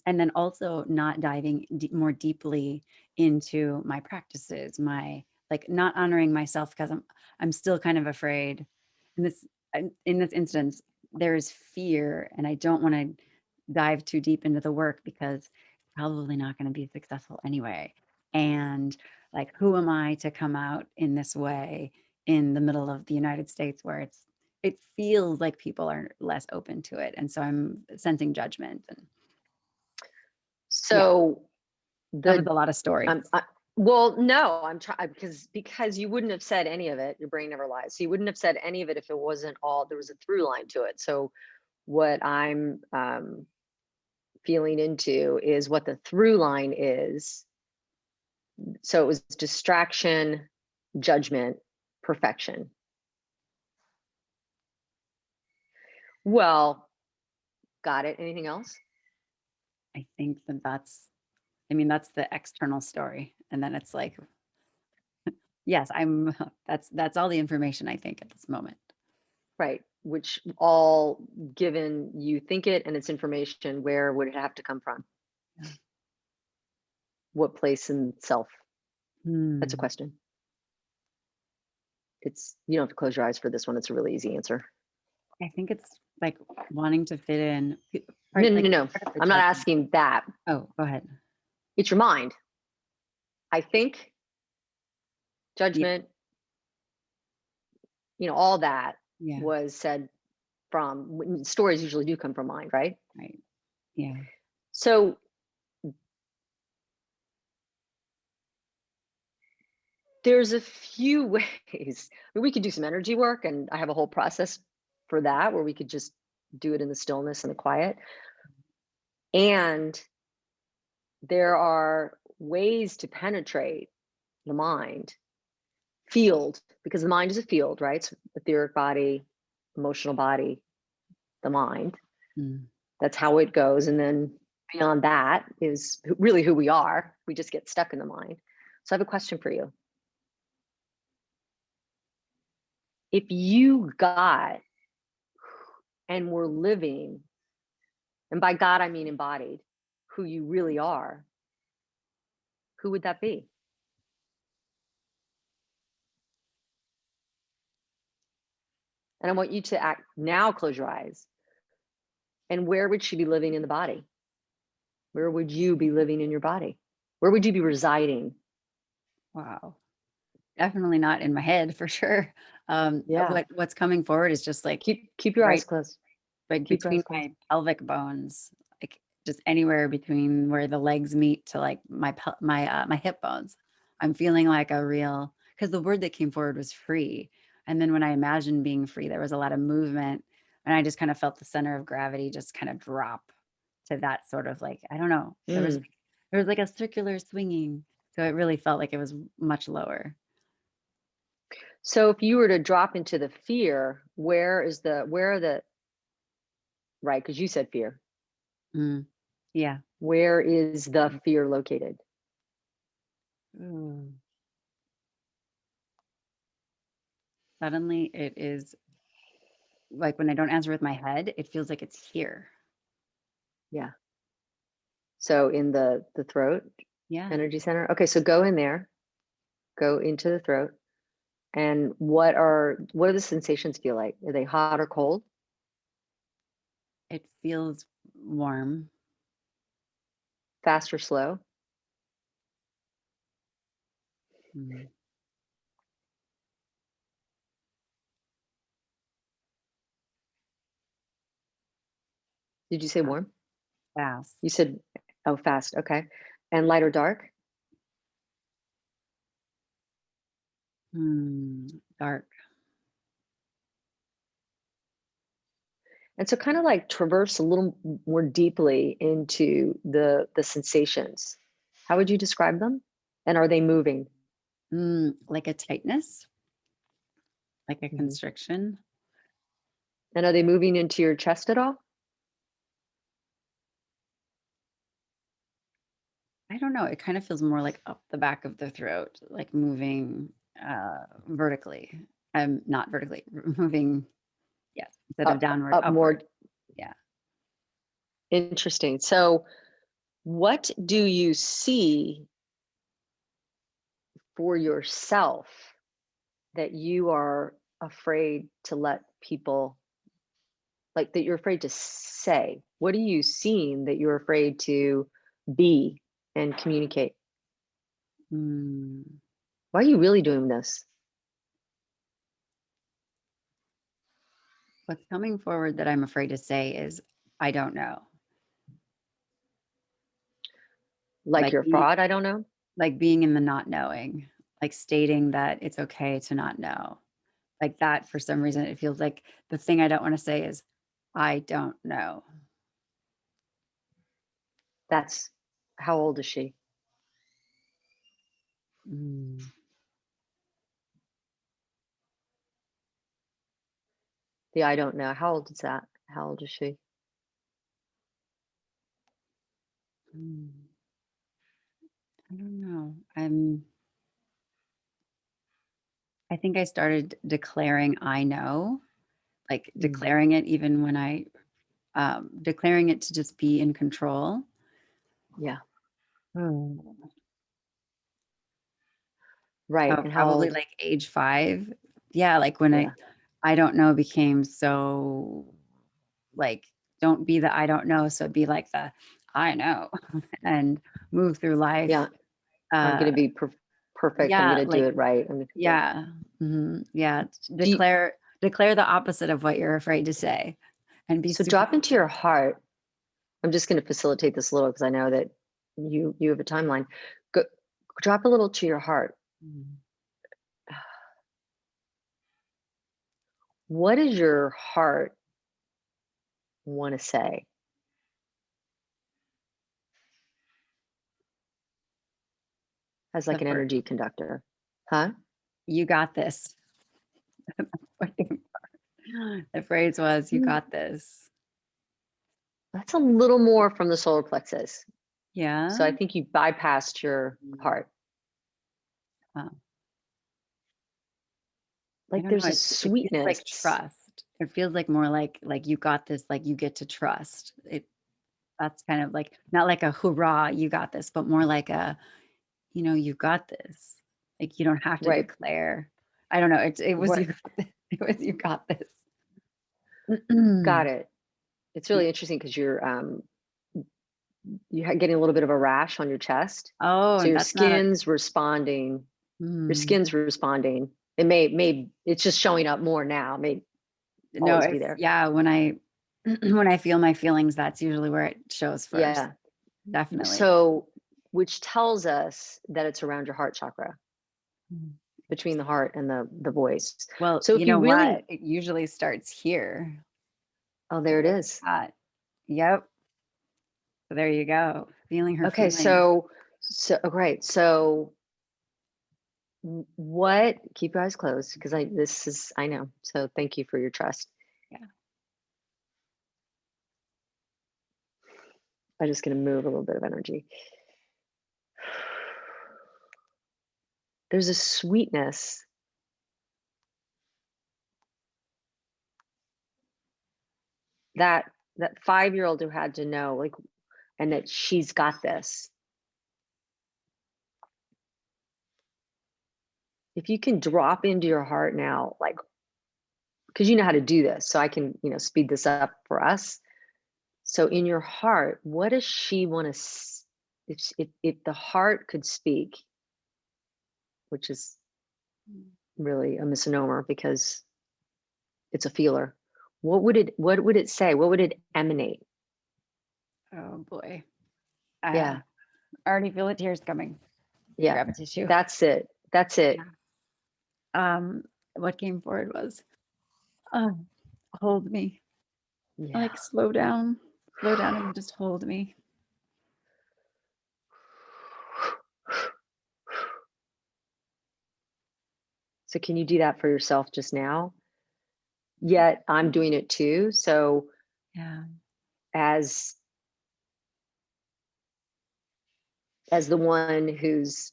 [SPEAKER 1] and then also not diving more deeply into my practices, my like not honoring myself because I'm still kind of afraid. In this instance, there is fear, and I don't want to dive too deep into the work because it's probably not going to be successful anyway. And like, who am I to come out in this way in the middle of the United States where it feels like people are less open to it, and so I'm sensing judgment. And yeah,
[SPEAKER 2] So
[SPEAKER 1] that was
[SPEAKER 2] the
[SPEAKER 1] a lot of story.
[SPEAKER 2] well, no, I'm trying because you wouldn't have said any of it. Your brain never lies. So you wouldn't have said any of it if it wasn't all there was a through line to it. So what I'm feeling into is what the through line is. So it was distraction, judgment, perfection. Well, got it. Anything else?
[SPEAKER 1] I think that's I mean that's the external story, and then it's like, yes, I'm that's all the information I think at this moment.
[SPEAKER 2] Right. Which all given you think it and it's information, where would it have to come from?
[SPEAKER 1] Yeah.
[SPEAKER 2] What place in self? That's a
[SPEAKER 1] Hmm.
[SPEAKER 2] question. It's you don't have to close your eyes for this one. It's a really easy answer.
[SPEAKER 1] I think it's like wanting to fit in.
[SPEAKER 2] No,
[SPEAKER 1] Part
[SPEAKER 2] no,
[SPEAKER 1] like
[SPEAKER 2] no.
[SPEAKER 1] part of the
[SPEAKER 2] I'm not
[SPEAKER 1] judgment.
[SPEAKER 2] asking that.
[SPEAKER 1] Oh, go ahead.
[SPEAKER 2] It's your mind. I think
[SPEAKER 1] Yeah,
[SPEAKER 2] judgment, all that
[SPEAKER 1] yeah,
[SPEAKER 2] was said stories usually do come from mind, right?
[SPEAKER 1] right. Yeah.
[SPEAKER 2] So there's a few ways. We could do some energy work, and I have a whole process for that where we could just do it in the stillness and the quiet. And there are ways to penetrate the mind field because the mind is a field, right? So etheric body, emotional body, the mind.
[SPEAKER 1] Mm.
[SPEAKER 2] That's how it goes. And then beyond that is really who we are. We just get stuck in the mind. So I have a question for you. If you got and were living, and by God, I mean embodied, who you really are, who would that be? And I want you to act now, close your eyes. And where would she be living in the body? Where would you be living in your body? Where would you be residing?
[SPEAKER 1] Wow. Definitely not in my head for sure.
[SPEAKER 2] Yeah.
[SPEAKER 1] What's coming forward is just like
[SPEAKER 2] Keep your eyes
[SPEAKER 1] right
[SPEAKER 2] closed.
[SPEAKER 1] like
[SPEAKER 2] Keep your
[SPEAKER 1] between
[SPEAKER 2] eyes closed.
[SPEAKER 1] my pelvic bones, like just anywhere between where the legs meet to like my hip bones. I'm feeling like a real because the word that came forward was free. And then when I imagined being free, there was a lot of movement, and I just kind of felt the center of gravity just kind of drop to that sort of like, I don't know.
[SPEAKER 2] Mm.
[SPEAKER 1] There was like a circular swinging. So it really felt like it was much lower.
[SPEAKER 2] So if you were to drop into the fear, where are the right? Because you said fear.
[SPEAKER 1] Mm, yeah.
[SPEAKER 2] Where is the fear located?
[SPEAKER 1] Mm. Suddenly it is like when I don't answer with my head, it feels like it's here.
[SPEAKER 2] Yeah. So in the throat
[SPEAKER 1] Yeah.
[SPEAKER 2] energy center. Okay, so go in there, go into the throat. And what are the sensations feel like? Are they hot or cold?
[SPEAKER 1] It feels warm.
[SPEAKER 2] Fast or slow?
[SPEAKER 1] Mm,
[SPEAKER 2] Did you say
[SPEAKER 1] fa-
[SPEAKER 2] warm?
[SPEAKER 1] Fast.
[SPEAKER 2] You said, oh, fast. Okay. And light or dark?
[SPEAKER 1] Dark.
[SPEAKER 2] And so kind of like traverse a little more deeply into the sensations. How would you describe them? And are they moving?
[SPEAKER 1] Like a tightness, like a
[SPEAKER 2] Mhm.
[SPEAKER 1] constriction.
[SPEAKER 2] And are they moving into your chest at all?
[SPEAKER 1] I don't know. It kind of feels more like up the back of the throat, like moving vertically. Not vertically, moving, yes, instead of downward,
[SPEAKER 2] Up more.
[SPEAKER 1] upward. Yeah.
[SPEAKER 2] Interesting. So what do you see for yourself that you are afraid to let people, like, that you're afraid to say? What are you seeing that you're afraid to be and communicate?
[SPEAKER 1] Mm.
[SPEAKER 2] Why are you really doing this?
[SPEAKER 1] What's coming forward that I'm afraid to say is, I don't know.
[SPEAKER 2] Like
[SPEAKER 1] Like
[SPEAKER 2] you're a fraud? I don't know.
[SPEAKER 1] like being in the not knowing, like stating that it's okay to not know. Like that, for some reason, it feels like the thing I don't want to say is, I don't know.
[SPEAKER 2] That's how old is she?
[SPEAKER 1] Mm.
[SPEAKER 2] The I don't know. How old is that? How old is she?
[SPEAKER 1] Mm. I don't know. I think I started declaring I know, like
[SPEAKER 2] Mm,
[SPEAKER 1] declaring it even when declaring it to just be in control.
[SPEAKER 2] yeah,
[SPEAKER 1] Oh.
[SPEAKER 2] right.
[SPEAKER 1] Oh,
[SPEAKER 2] And how
[SPEAKER 1] probably
[SPEAKER 2] old?
[SPEAKER 1] like age 5. Yeah, like when
[SPEAKER 2] Yeah,
[SPEAKER 1] I don't know became so like, don't be the I don't know, so be like the I know and move through life.
[SPEAKER 2] yeah. I'm
[SPEAKER 1] Uh
[SPEAKER 2] going to be perfect. I'm going
[SPEAKER 1] yeah,
[SPEAKER 2] to do
[SPEAKER 1] like
[SPEAKER 2] it right. Yeah.
[SPEAKER 1] yeah. Yeah,
[SPEAKER 2] Do you,
[SPEAKER 1] declare the opposite of what you're afraid to say and be
[SPEAKER 2] so
[SPEAKER 1] super
[SPEAKER 2] drop into your heart. I'm just going to facilitate this a little because I know that you have a timeline. Go, drop a little to your heart.
[SPEAKER 1] Mm.
[SPEAKER 2] What does your heart want to say? As
[SPEAKER 1] The
[SPEAKER 2] like an
[SPEAKER 1] first,
[SPEAKER 2] energy conductor, huh?
[SPEAKER 1] you got this. The phrase was, you
[SPEAKER 2] Mm,
[SPEAKER 1] got this.
[SPEAKER 2] that's a little more from the solar plexus.
[SPEAKER 1] Yeah.
[SPEAKER 2] So I think you bypassed your
[SPEAKER 1] Mm.
[SPEAKER 2] heart.
[SPEAKER 1] Wow. I
[SPEAKER 2] Like
[SPEAKER 1] don't know.
[SPEAKER 2] there's a
[SPEAKER 1] It feels like
[SPEAKER 2] sweetness.
[SPEAKER 1] trust. It feels like more like you got this, like you get to trust. That's kind of like not like a hoorah, you got this, but more like a, you've got this. Like you don't have to
[SPEAKER 2] Right,
[SPEAKER 1] declare. I don't know. It was
[SPEAKER 2] right.
[SPEAKER 1] you. It was you got this.
[SPEAKER 2] Got it. It's really interesting because you're getting a little bit of a rash on your chest.
[SPEAKER 1] Oh,
[SPEAKER 2] So
[SPEAKER 1] and
[SPEAKER 2] your
[SPEAKER 1] that's not a.
[SPEAKER 2] skin's responding. Your
[SPEAKER 1] Mm,
[SPEAKER 2] skin's responding. It may it's just showing up more now. May
[SPEAKER 1] no,
[SPEAKER 2] always be
[SPEAKER 1] it's
[SPEAKER 2] there.
[SPEAKER 1] yeah. When I when I feel my feelings, that's usually where it shows first.
[SPEAKER 2] Yeah.
[SPEAKER 1] Definitely.
[SPEAKER 2] So which tells us that it's around your heart chakra,
[SPEAKER 1] Mm.
[SPEAKER 2] between the heart and the voice.
[SPEAKER 1] Well,
[SPEAKER 2] So
[SPEAKER 1] you
[SPEAKER 2] if you
[SPEAKER 1] know
[SPEAKER 2] really,
[SPEAKER 1] what? It usually starts here.
[SPEAKER 2] oh, there it is.
[SPEAKER 1] Yep. So there you go. Feeling her
[SPEAKER 2] Okay,
[SPEAKER 1] feelings.
[SPEAKER 2] so great. So what, keep your eyes closed because I know. So thank you for your trust.
[SPEAKER 1] Yeah.
[SPEAKER 2] I'm just going to move a little bit of energy. There's a sweetness that 5-year-old who had to know, like, and that she's got this. If you can drop into your heart now, like, because you know how to do this, so I can, speed this up for us. So in your heart, what does she want to, if the heart could speak, which is really a misnomer because it's a feeler, what would it say? What would it emanate?
[SPEAKER 1] Oh boy.
[SPEAKER 2] Yeah.
[SPEAKER 1] I already feel the tears coming.
[SPEAKER 2] Yeah.
[SPEAKER 1] Grab a tissue.
[SPEAKER 2] That's it. That's it.
[SPEAKER 1] What came forward was, hold me.
[SPEAKER 2] Yeah.
[SPEAKER 1] Like slow down and just hold me.
[SPEAKER 2] So can you do that for yourself just now? Yet I'm doing it too. So
[SPEAKER 1] Yeah.
[SPEAKER 2] as the one who's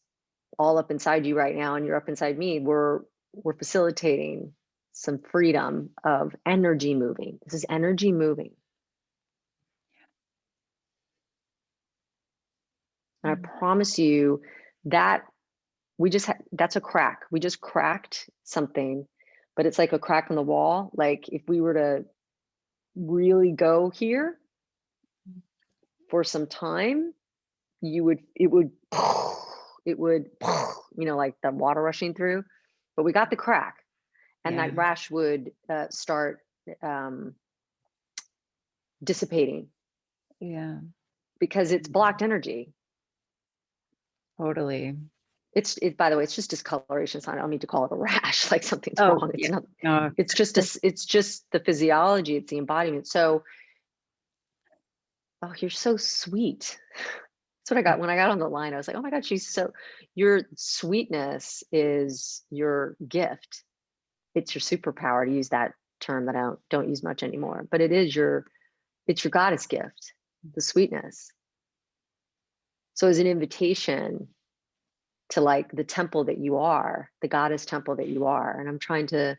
[SPEAKER 2] all up inside you right now and you're up inside me, we're facilitating some freedom of energy moving. This is energy moving. And I promise you that that's a crack. We just cracked something, but it's like a crack in the wall. Like if we were to really go here for some time, it would, like the water rushing through, but we got the crack, and
[SPEAKER 1] Yeah.
[SPEAKER 2] that rash would start dissipating
[SPEAKER 1] Yeah.
[SPEAKER 2] because it's blocked energy.
[SPEAKER 1] Totally.
[SPEAKER 2] By the way, it's just discoloration. I don't need to call it a rash, like something's
[SPEAKER 1] Oh,
[SPEAKER 2] wrong. It's
[SPEAKER 1] yeah.
[SPEAKER 2] not,
[SPEAKER 1] No.
[SPEAKER 2] it's just the physiology, it's the embodiment. So, oh, you're so sweet. That's what I got when I got on the line. I was like, oh my God, your sweetness is your gift. It's your superpower, to use that term that I don't use much anymore, but it's your goddess gift, the sweetness. So as an invitation to like the temple that you are, the goddess temple that you are. And I'm trying to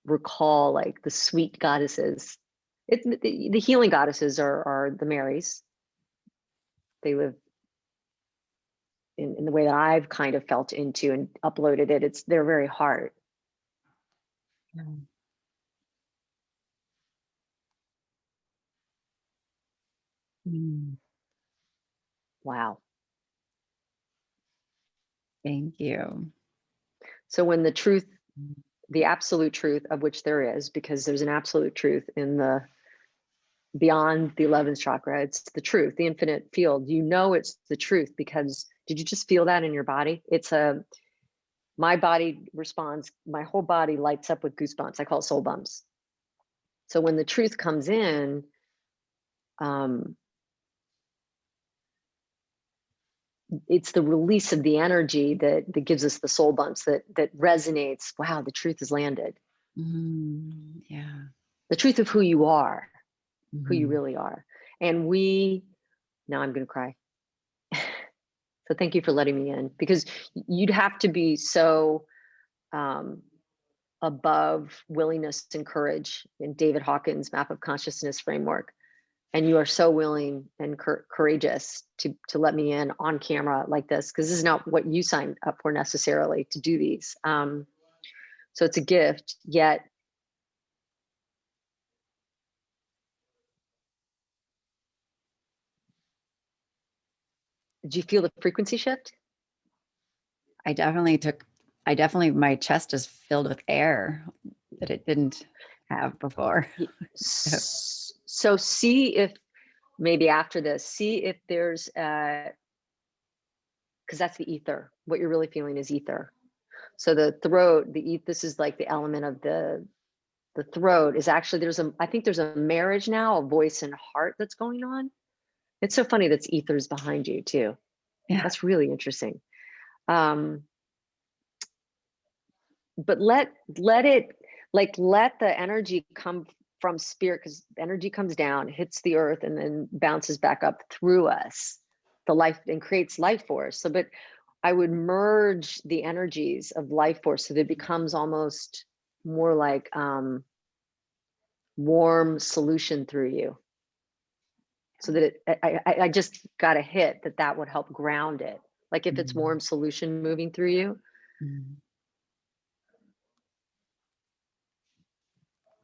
[SPEAKER 2] recall like the sweet goddesses. The healing goddesses are the Marys. They live in the way that I've kind of felt into and uploaded it. It's their very heart. Wow.
[SPEAKER 1] Thank you.
[SPEAKER 2] So when the absolute truth, of which there is, because there's an absolute truth in the beyond the 11th chakra, it's the truth, the infinite field. It's the truth because did you just feel that in your body? My body responds, my whole body lights up with goosebumps. I call it soul bumps. So when the truth comes in, it's the release of the energy that gives us the soul bumps, that resonates. Wow, the truth has landed.
[SPEAKER 1] Yeah.
[SPEAKER 2] The truth of who you are, who you
[SPEAKER 1] Mm-hmm.
[SPEAKER 2] really are. And now I'm going to cry. So thank you for letting me in, because you'd have to be so above willingness and courage in David Hawkins' map of consciousness framework. And you are so willing and courageous to let me in on camera like this, because this is not what you signed up for necessarily, to do these. So it's a gift, yet did you feel the frequency shift?
[SPEAKER 1] I definitely, my chest is filled with air that it didn't have before.
[SPEAKER 2] So see if maybe after this, see if there's, because that's the ether. What you're really feeling is ether. So the throat, this is like the element of the throat is actually, I think there's a marriage now, a voice and heart that's going on. It's so funny that's ethers behind you too.
[SPEAKER 1] Yeah.
[SPEAKER 2] That's really interesting. But let it, like, let the energy come from spirit, because energy comes down, hits the earth, and then bounces back up through us, the life, and creates life force. So, but I would merge the energies of life force so that it becomes almost more like warm solution through you. so that I just got a hit that that would help ground it. Like if it's
[SPEAKER 1] Mm,
[SPEAKER 2] warm solution moving through you.
[SPEAKER 1] mm.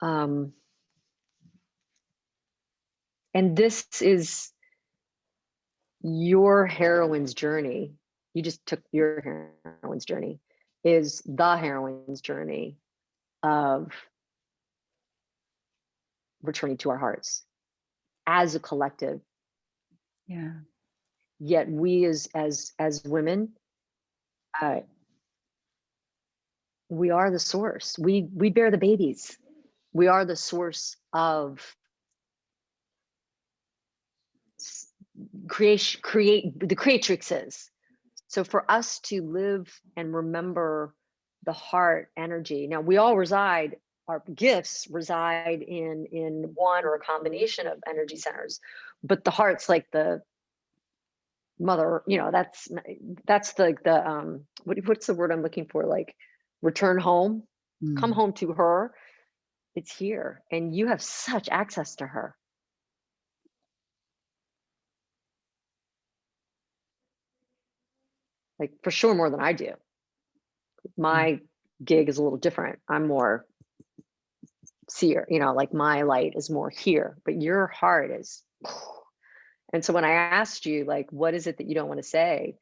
[SPEAKER 2] Um, and this is your heroine's journey. You just took your heroine's journey, is the heroine's journey of returning to our hearts as a collective.
[SPEAKER 1] Yeah.
[SPEAKER 2] Yet we as women, uh, we are the source. We bear the babies. We are the source of create the creatrixes. So for us to live and remember the heart energy. Now we all reside, our gifts reside in one or a combination of energy centers, but the heart's like the mother, that's the what's the word I'm looking for? Like return home, come
[SPEAKER 1] Mm.
[SPEAKER 2] home to her. It's here, and you have such access to her. Like for sure more than I do.
[SPEAKER 1] Mm.
[SPEAKER 2] My gig is a little different. I'm more seer, like my light is more here, but your heart is. And so when I asked you, like, what is it that you don't want to say?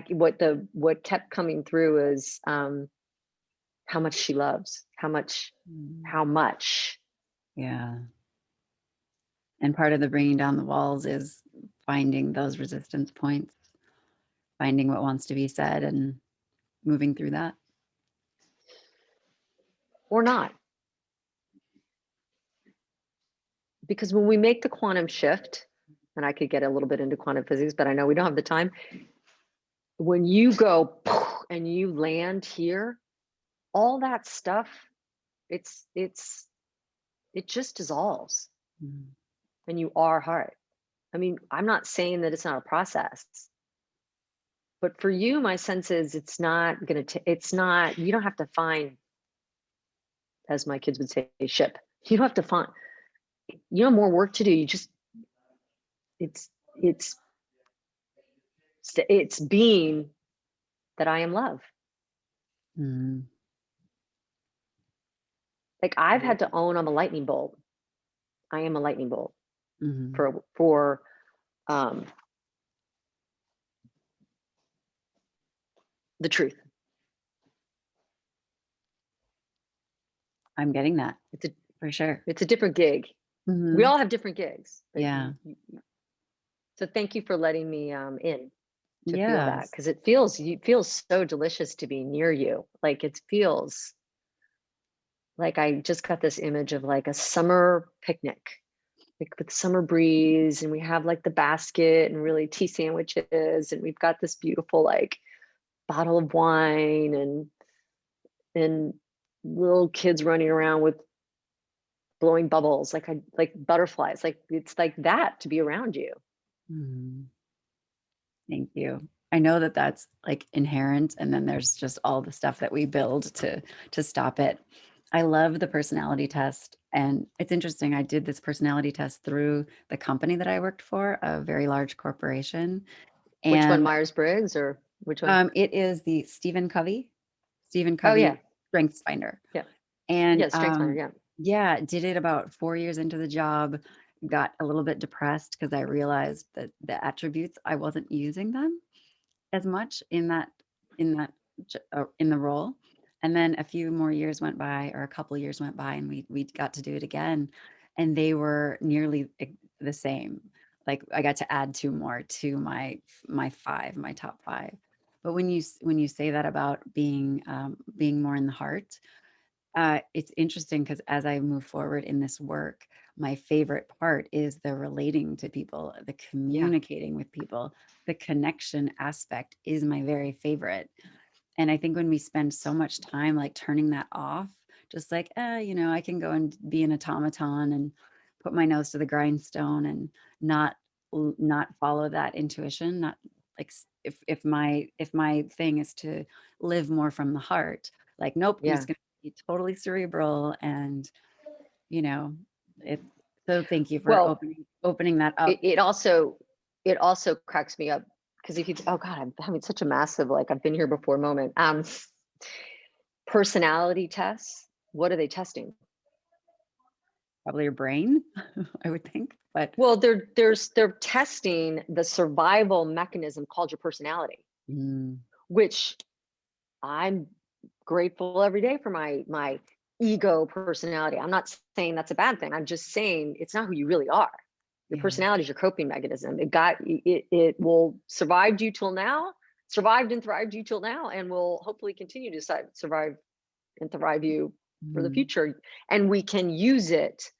[SPEAKER 2] What kept coming through is how much she loves,
[SPEAKER 1] Mm.
[SPEAKER 2] how much.
[SPEAKER 1] Yeah. And part of the bringing down the walls is finding those resistance points, finding what wants to be said and moving through that.
[SPEAKER 2] Or not. Because when we make the quantum shift, and I could get a little bit into quantum physics, but I know we don't have the time. When you go and you land here, all that stuff, it just dissolves,
[SPEAKER 1] Mm.
[SPEAKER 2] and you are heart. I mean, I'm not saying that it's not a process, but for you, my sense is it's not gonna. It's not. You don't have to find, as my kids would say, ship. You don't have to find. You have more work to do. You just. It's it's it's being that I am love.
[SPEAKER 1] Mm.
[SPEAKER 2] Like I've had to own I'm a lightning bolt. I am a lightning bolt
[SPEAKER 1] Mm.
[SPEAKER 2] for um, the truth.
[SPEAKER 1] I'm getting that
[SPEAKER 2] It's a
[SPEAKER 1] for sure.
[SPEAKER 2] it's a different gig. We
[SPEAKER 1] Hmm.
[SPEAKER 2] all have different gigs, but
[SPEAKER 1] Yeah.
[SPEAKER 2] so thank you for letting me in to feel that,
[SPEAKER 1] Yes.
[SPEAKER 2] because it feels so delicious to be near you. Like it feels like I just got this image of like a summer picnic, like with summer breeze, and we have like the basket and really tea sandwiches, and we've got this beautiful like bottle of wine and little kids running around with blowing bubbles like butterflies. Like it's like that to be around you.
[SPEAKER 1] Mm. Thank you. I know that that's like inherent, and then there's just all the stuff that we build to stop it. I love the personality test, and it's interesting. I did this personality test through the company that I worked for, a very large corporation,
[SPEAKER 2] Which one,
[SPEAKER 1] and
[SPEAKER 2] Myers-Briggs or which one?
[SPEAKER 1] it is the Stephen
[SPEAKER 2] Oh yeah,
[SPEAKER 1] Covey Strengths Finder.
[SPEAKER 2] yeah,
[SPEAKER 1] And
[SPEAKER 2] yeah. StrengthsFinder, yeah,
[SPEAKER 1] yeah, did it about 4 years into the job, got a little bit depressed because I realized that the attributes, I wasn't using them as much in that in the role. And then a few more years went by, or a couple years went by, and we got to do it again, and they were nearly the same. Like I got to add two more to my top five. But when you say that about being more in the heart, it's interesting because as I move forward in this work, my favorite part is the relating to people, the
[SPEAKER 2] yeah,
[SPEAKER 1] communicating with people. The connection aspect is my very favorite. And I think when we spend so much time like turning that off, just like, I can go and be an automaton and put my nose to the grindstone and not not follow that intuition, not like if my thing is to live more from the heart, like nope, I'm
[SPEAKER 2] yeah.
[SPEAKER 1] just going to be totally cerebral and you know, it's So thank you for
[SPEAKER 2] Well,
[SPEAKER 1] opening that up.
[SPEAKER 2] it also cracks me up because if you, oh God, I'm having such a massive, like I've been here before moment. Personality tests, what are they testing?
[SPEAKER 1] Probably your brain, I would think, but
[SPEAKER 2] Well, they're testing the survival mechanism called your personality,
[SPEAKER 1] mm,
[SPEAKER 2] which I'm grateful every day for my ego personality. I'm not saying that's a bad thing. I'm just saying it's not who you really are. Your
[SPEAKER 1] yeah,
[SPEAKER 2] personality is your coping mechanism. It will survived you till now, survived and thrived you till now, and will hopefully continue to survive and thrive you for the
[SPEAKER 1] mm,
[SPEAKER 2] future. And we can use it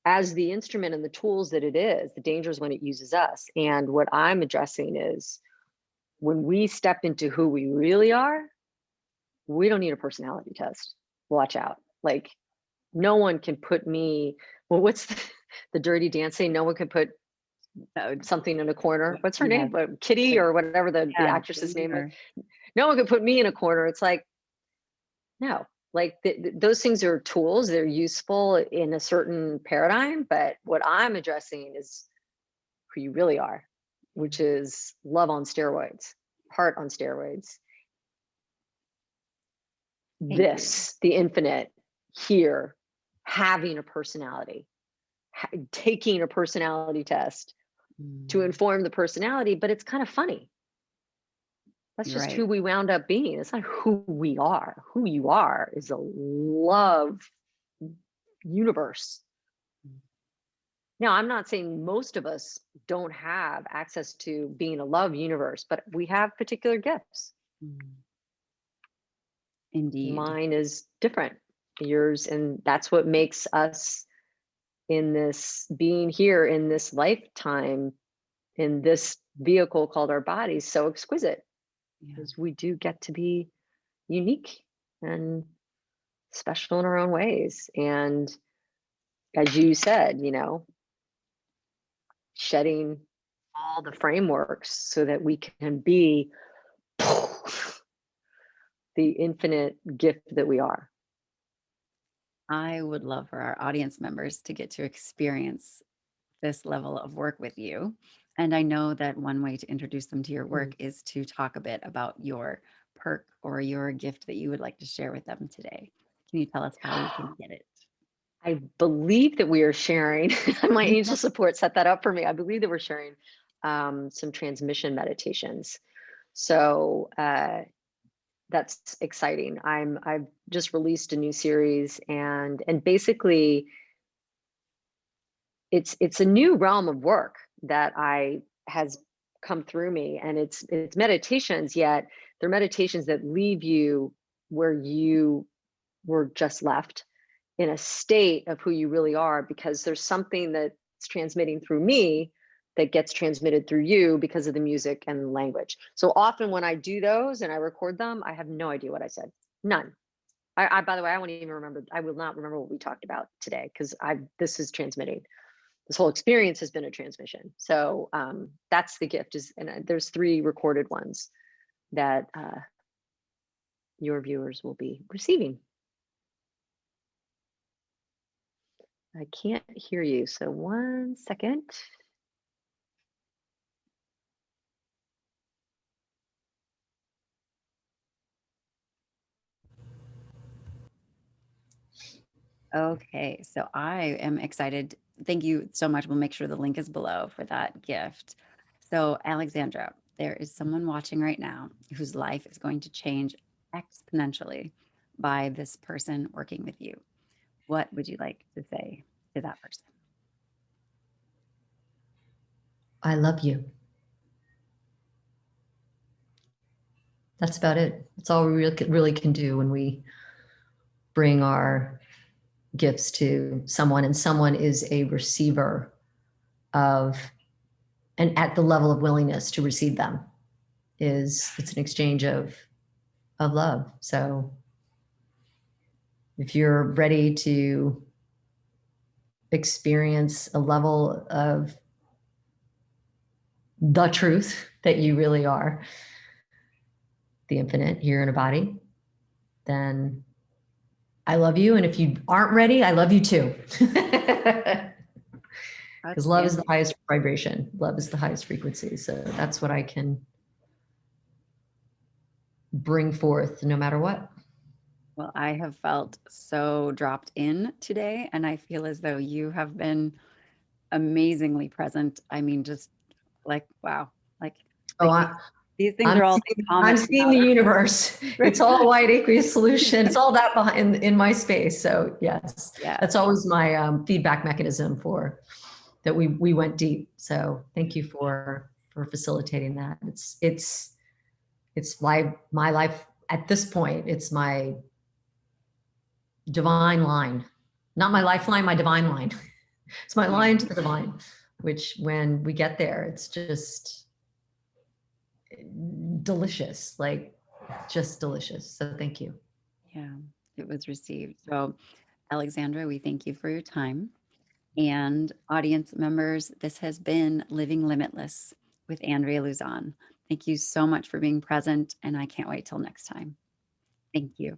[SPEAKER 2] as the instrument and the tools that it is. The danger is when it uses us. And what I'm addressing is when we step into who we really are, we don't need a personality test. Watch out. Like, no one can put me, well, what's the dirty dancing? No one can put
[SPEAKER 1] that would,
[SPEAKER 2] something in a corner. What's her
[SPEAKER 1] yeah,
[SPEAKER 2] name? Kitty
[SPEAKER 1] like,
[SPEAKER 2] or whatever the
[SPEAKER 1] yeah,
[SPEAKER 2] actress's
[SPEAKER 1] Katie
[SPEAKER 2] name was.
[SPEAKER 1] or
[SPEAKER 2] No one could put me in a corner. It's like, no, like those things are tools. They're useful in a certain paradigm. But what I'm addressing is who you really are, which is love on steroids, heart on steroids.
[SPEAKER 1] thank you.
[SPEAKER 2] The infinite here, having a personality, taking a personality test to
[SPEAKER 1] Mm,
[SPEAKER 2] inform the personality, but it's kind of funny. That's
[SPEAKER 1] you're
[SPEAKER 2] just
[SPEAKER 1] right.
[SPEAKER 2] who we wound up being. It's not who we are. Who you are is a love universe. Now, I'm not saying most of us don't have access to being a love universe, but we have particular gifts.
[SPEAKER 1] Mm, indeed.
[SPEAKER 2] Mine is different, yours, and that's what makes us in this being here in this lifetime in this vehicle called our bodies so exquisite,
[SPEAKER 1] Yeah.
[SPEAKER 2] because we do get to be unique and special in our own ways. And as you said, shedding all the frameworks so that we can be the infinite gift that we are.
[SPEAKER 1] I would love for our audience members to get to experience this level of work with you. And I know that one way to introduce them to your
[SPEAKER 2] Mm.
[SPEAKER 1] work is to talk a bit about your perk or your gift that you would like to share with them today. Can you tell us how we can get it?
[SPEAKER 2] I believe that we are sharing, my angel support set that up for me. I believe that we're sharing some transmission meditations. So that's exciting. I've just released a new series, and basically it's a new realm of work that I has come through me, and it's meditations, yet they're meditations that leave you where you were just left, in a state of who you really are, because there's something that's transmitting through me that gets transmitted through you because of the music and language. So often when I do those and I record them, I have no idea what I said. None. I by the way, I won't even remember. I will not remember what we talked about today, because this is transmitting. This whole experience has been a transmission. So that's the gift. And there's 3 recorded ones that your viewers will be receiving. I can't hear you, so 1 second.
[SPEAKER 1] Okay, so I am excited. Thank you so much. We'll make sure the link is below for that gift. So, Alexandra, there is someone watching right now whose life is going to change exponentially by this person working with you. What would you like to say to that person?
[SPEAKER 3] I love you. That's about it. That's all we really can do when we bring our gifts to someone, and someone is a receiver of, and at the level of willingness to receive them, it's an exchange of love. So if you're ready to experience a level of the truth that you really are, the infinite here in a body, then I love you. And if you aren't ready, I love you too. because love is the
[SPEAKER 1] Outstanding.
[SPEAKER 3] highest vibration. Love is the highest frequency. So that's what I can bring forth no matter what.
[SPEAKER 1] Well, I have felt so dropped in today, and I feel as though you have been amazingly present. I mean, just like, wow, like,
[SPEAKER 3] Oh,
[SPEAKER 1] like these things are all
[SPEAKER 3] I'm
[SPEAKER 1] commenting
[SPEAKER 3] seeing the universe. It's all a white aqueous solution. It's all that behind in my space. So yes,
[SPEAKER 1] Yeah.
[SPEAKER 3] that's always my feedback mechanism for that. We went deep. So thank you for facilitating that. It's my life at this point. It's my divine line, not my lifeline, my divine line. It's my line to the divine, which when we get there, it's just delicious, like just delicious. So thank you.
[SPEAKER 1] Yeah, it was received. So, Alexandra, we thank you for your time. And audience members, this has been Living Limitless with Andrea Luzon. Thank you so much for being present, and I can't wait till next time. Thank you.